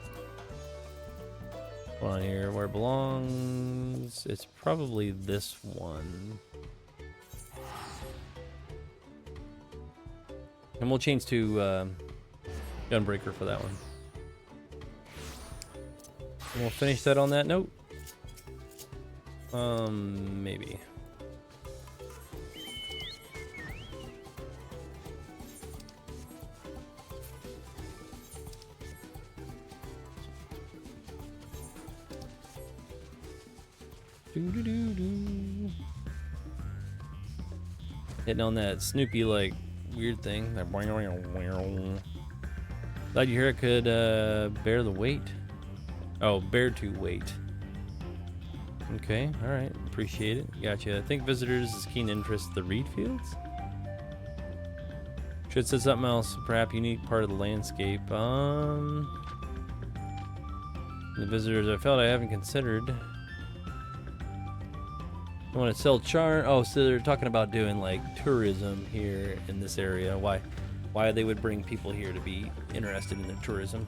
Speaker 1: Hold on here. Where it belongs? It's probably this one. And we'll change to Gunbreaker for that one. And we'll finish that on that note. Maybe. Doo-doo-doo-doo. Hitting on that Snoopy like weird thing. That glad you hear it could bear the weight. Oh, bear to weight. Okay, all right, appreciate it. Gotcha. I think visitors is keen interest in the reed fields. Should say something else, perhaps unique part of the landscape. The visitors I felt I haven't considered. I want to sell charm. Oh, so they're talking about doing like tourism here in this area. Why they would bring people here to be interested in the tourism.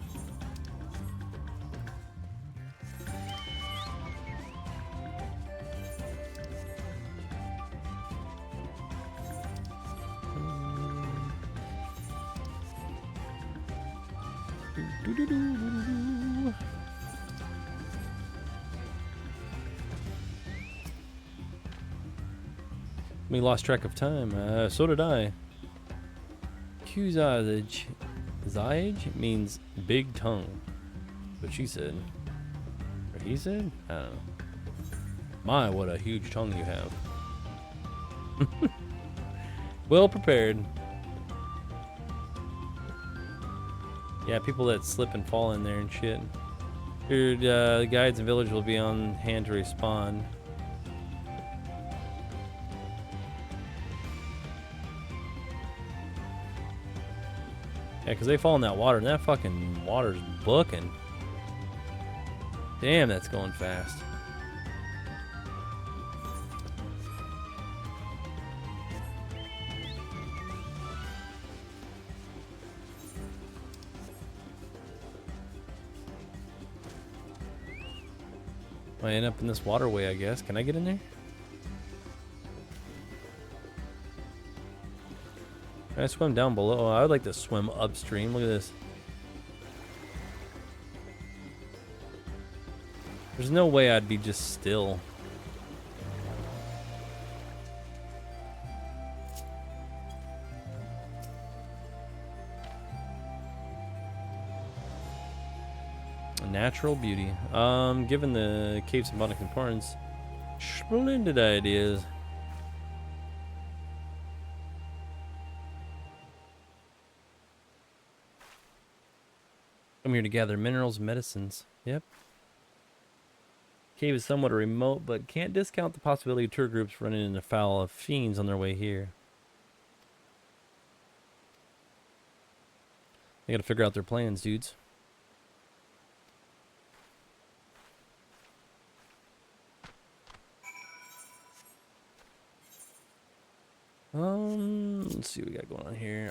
Speaker 1: We lost track of time. So did I. Kuzage means big tongue. What she said. Or he said? I don't know. My, what a huge tongue you have. Well prepared. Yeah, people that slip and fall in there and shit. Here, the guides and village will be on hand to respond. Yeah, because they fall in that water, and that fucking water's booking. Damn, that's going fast. I end up in this waterway, I guess. Can I get in there? Can I swim down below? I would like to swim upstream. Look at this. There's no way I'd be just still. natural beauty. Given the cave's symbolic importance, splendid ideas. I'm here to gather minerals and medicines. Yep. Cave is somewhat remote, but can't discount the possibility of tour groups running into foul of fiends on their way here. They gotta figure out their plans, dudes. Let's see what we got going on here.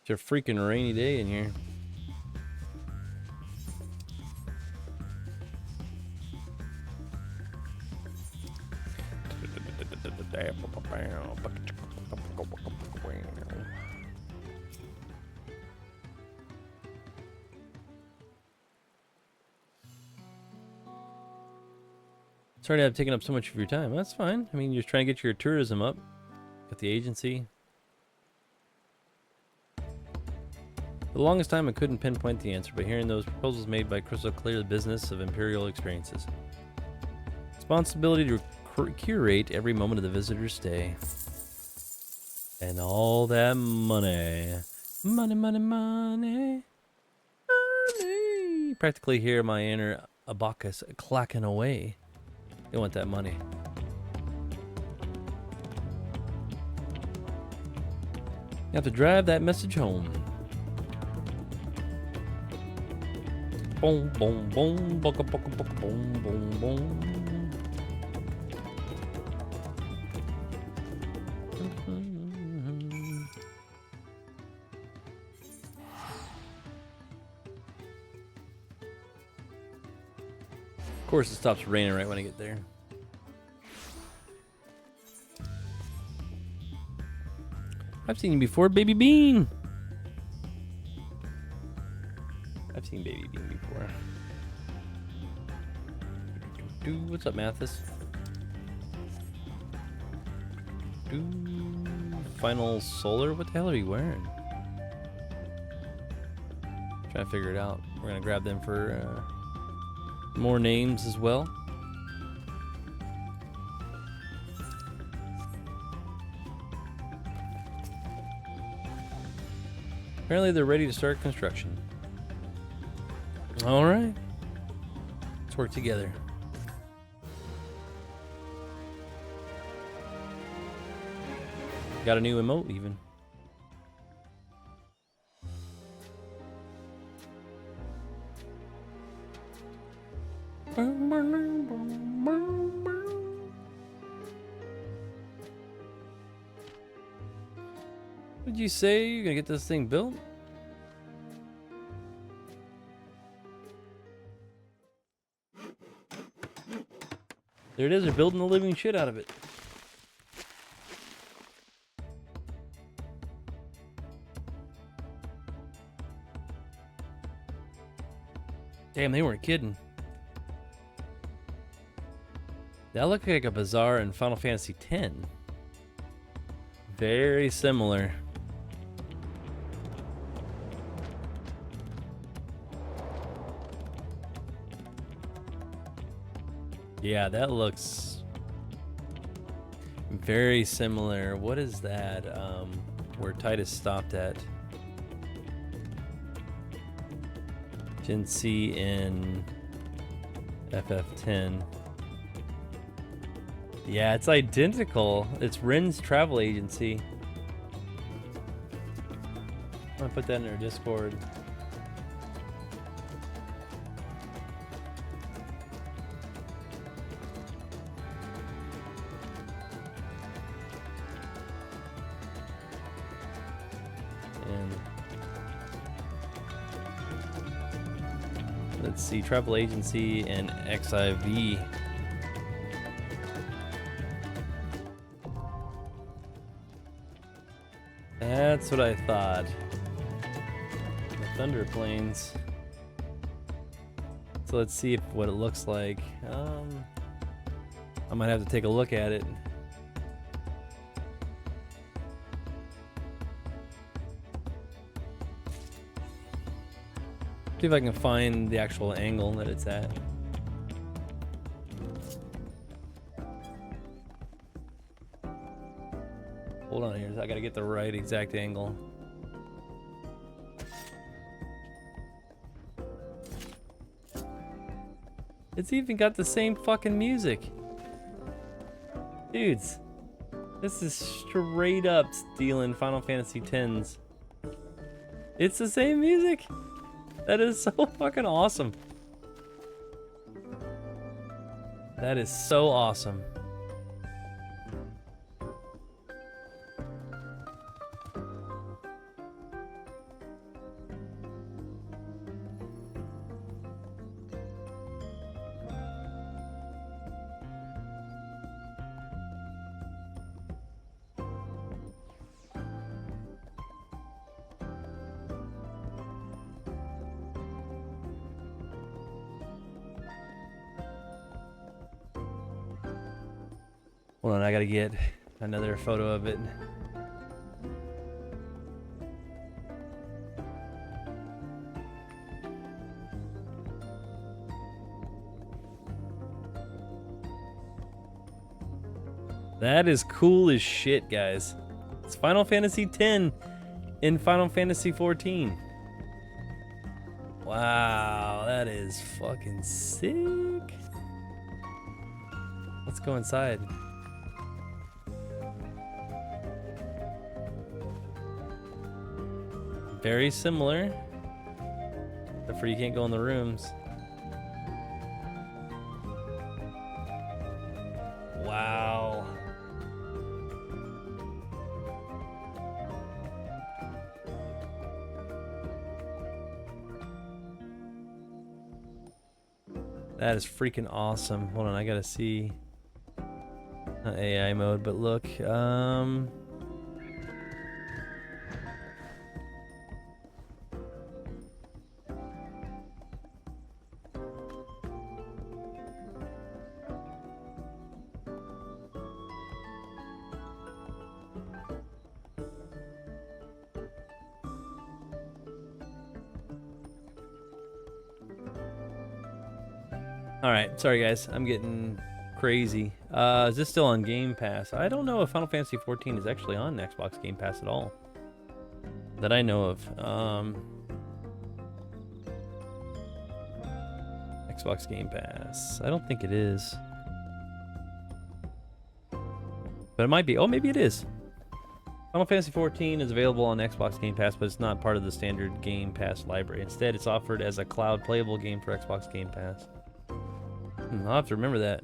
Speaker 1: It's a freaking rainy day in here. Sorry to have taken up so much of your time. That's fine. I mean, you're trying to get your tourism up. Got the agency. For the longest time, I couldn't pinpoint the answer, but hearing those proposals made by crystal clear the business of Imperial experiences. Responsibility to curate every moment of the visitor's stay. And all that money. Money, money, money. Money. Practically hear my inner abacus clacking away. They want that money. You have to drive that message home. Boom, boom, boom, boom, boom, boom, boom, boom. Of course, it stops raining right when I get there. I've seen you before, Baby Bean. I've seen Baby Bean before. What's up, Mathis? Final Solar? What the hell are you wearing? Trying to figure it out. We're gonna grab them for more names as well. Apparently they're ready to start construction. All right. Let's work together. Got a new emote even. What did you say? You're gonna get this thing built? There it is, they're building the living shit out of it. Damn, they weren't kidding. That looked like a bazaar in Final Fantasy X. Very similar. Yeah, that looks very similar. What is that? Where Titus stopped at? Gen C in FF10. Yeah, it's identical. It's Rin's travel agency. I'm gonna put that in our Discord. Let's see, travel agency and XIV. That's what I thought. The Thunder Plains. So let's see what it looks like. I might have to take a look at it. See if I can find the actual angle that it's at. Hold on here, I gotta get the right exact angle. It's even got the same fucking music. Dudes, this is straight up stealing Final Fantasy X's. It's the same music. That is so fucking awesome. That is so awesome. Hold on, I gotta get another photo of it. That is cool as shit, guys. It's Final Fantasy X in Final Fantasy XIV. Wow, that is fucking sick. Let's go inside. Very similar, except for you can't go in the rooms. Wow. That is freaking awesome. Hold on, I gotta see. Not AI mode, but look. Alright, sorry guys, I'm getting crazy. Is this still on Game Pass? I don't know if Final Fantasy XIV is actually on Xbox Game Pass at all. That I know of. Xbox Game Pass. I don't think it is. But it might be. Oh, maybe it is. Final Fantasy XIV is available on Xbox Game Pass, but it's not part of the standard Game Pass library. Instead, it's offered as a cloud playable game for Xbox Game Pass. I'll have to remember that.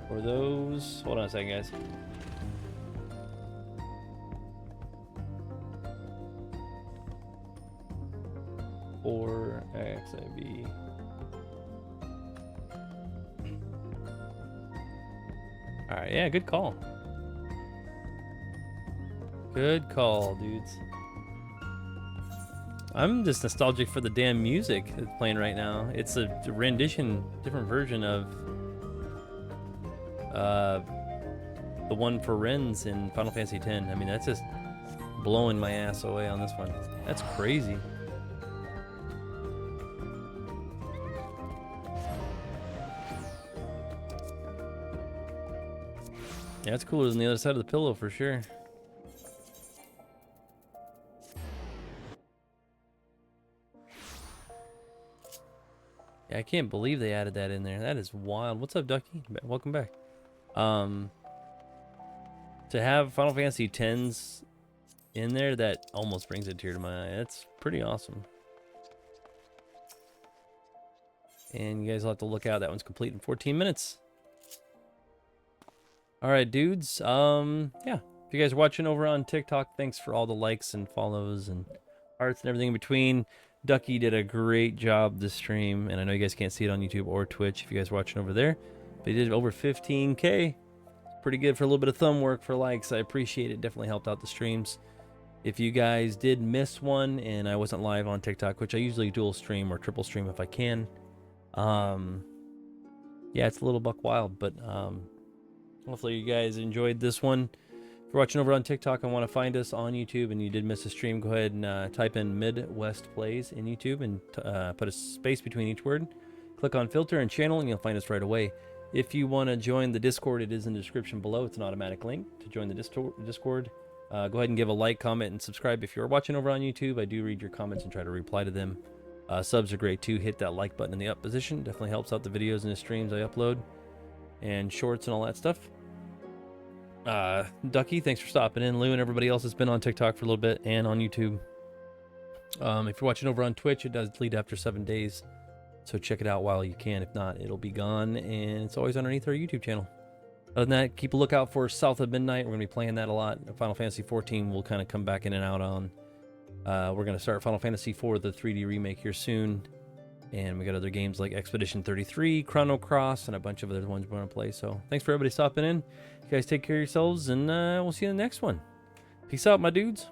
Speaker 1: For those... Hold on a second, guys. Or XIB. Alright, yeah, good call. Good call, dudes. I'm just nostalgic for the damn music that's playing right now. It's a rendition, different version of the one for Ren's in Final Fantasy X. I mean, that's just blowing my ass away on this one. That's crazy. Yeah, it's cooler than the other side of the pillow for sure. Yeah, I can't believe they added that in there. That is wild. What's up, Ducky? Welcome back. To have Final Fantasy X's in there, that almost brings a tear to my eye. That's pretty awesome. And you guys will have to look out. That one's complete in 14 minutes. All right, dudes. Yeah. If you guys are watching over on TikTok, thanks for all the likes and follows and hearts and everything in between. Ducky did a great job this stream, and I know you guys can't see it on YouTube or Twitch if you guys are watching over there, but he did over 15K. Pretty good for a little bit of thumb work for likes. I appreciate it. Definitely helped out the streams. If you guys did miss one and I wasn't live on TikTok, which I usually dual stream or triple stream if I can, yeah, it's a little buck wild, but hopefully you guys enjoyed this one. If you're watching over on TikTok and want to find us on YouTube and you did miss a stream, go ahead and type in Midwest Plays in YouTube and put a space between each word. Click on filter and channel and you'll find us right away. If you want to join the Discord, it is in the description below. It's an automatic link to join the Discord. Go ahead and give a like, comment, and subscribe. If you're watching over on YouTube, I do read your comments and try to reply to them. Subs are great too. Hit that like button in the up position. Definitely helps out the videos and the streams I upload. And shorts and all that stuff. Ducky, thanks for stopping in. Lou and everybody else has been on TikTok for a little bit and on YouTube. If you're watching over on Twitch, it does delete after 7 days. So check it out while you can. If not, it'll be gone. And it's always underneath our YouTube channel. Other than that, keep a lookout for South of Midnight. We're going to be playing that a lot. Final Fantasy XIV will kind of come back in and out on. We're going to start Final Fantasy IV, the 3D remake here soon. And we got other games like Expedition 33, Chrono Cross, and a bunch of other ones we want to play. So thanks for everybody stopping in. You guys take care of yourselves, and we'll see you in the next one. Peace out, my dudes.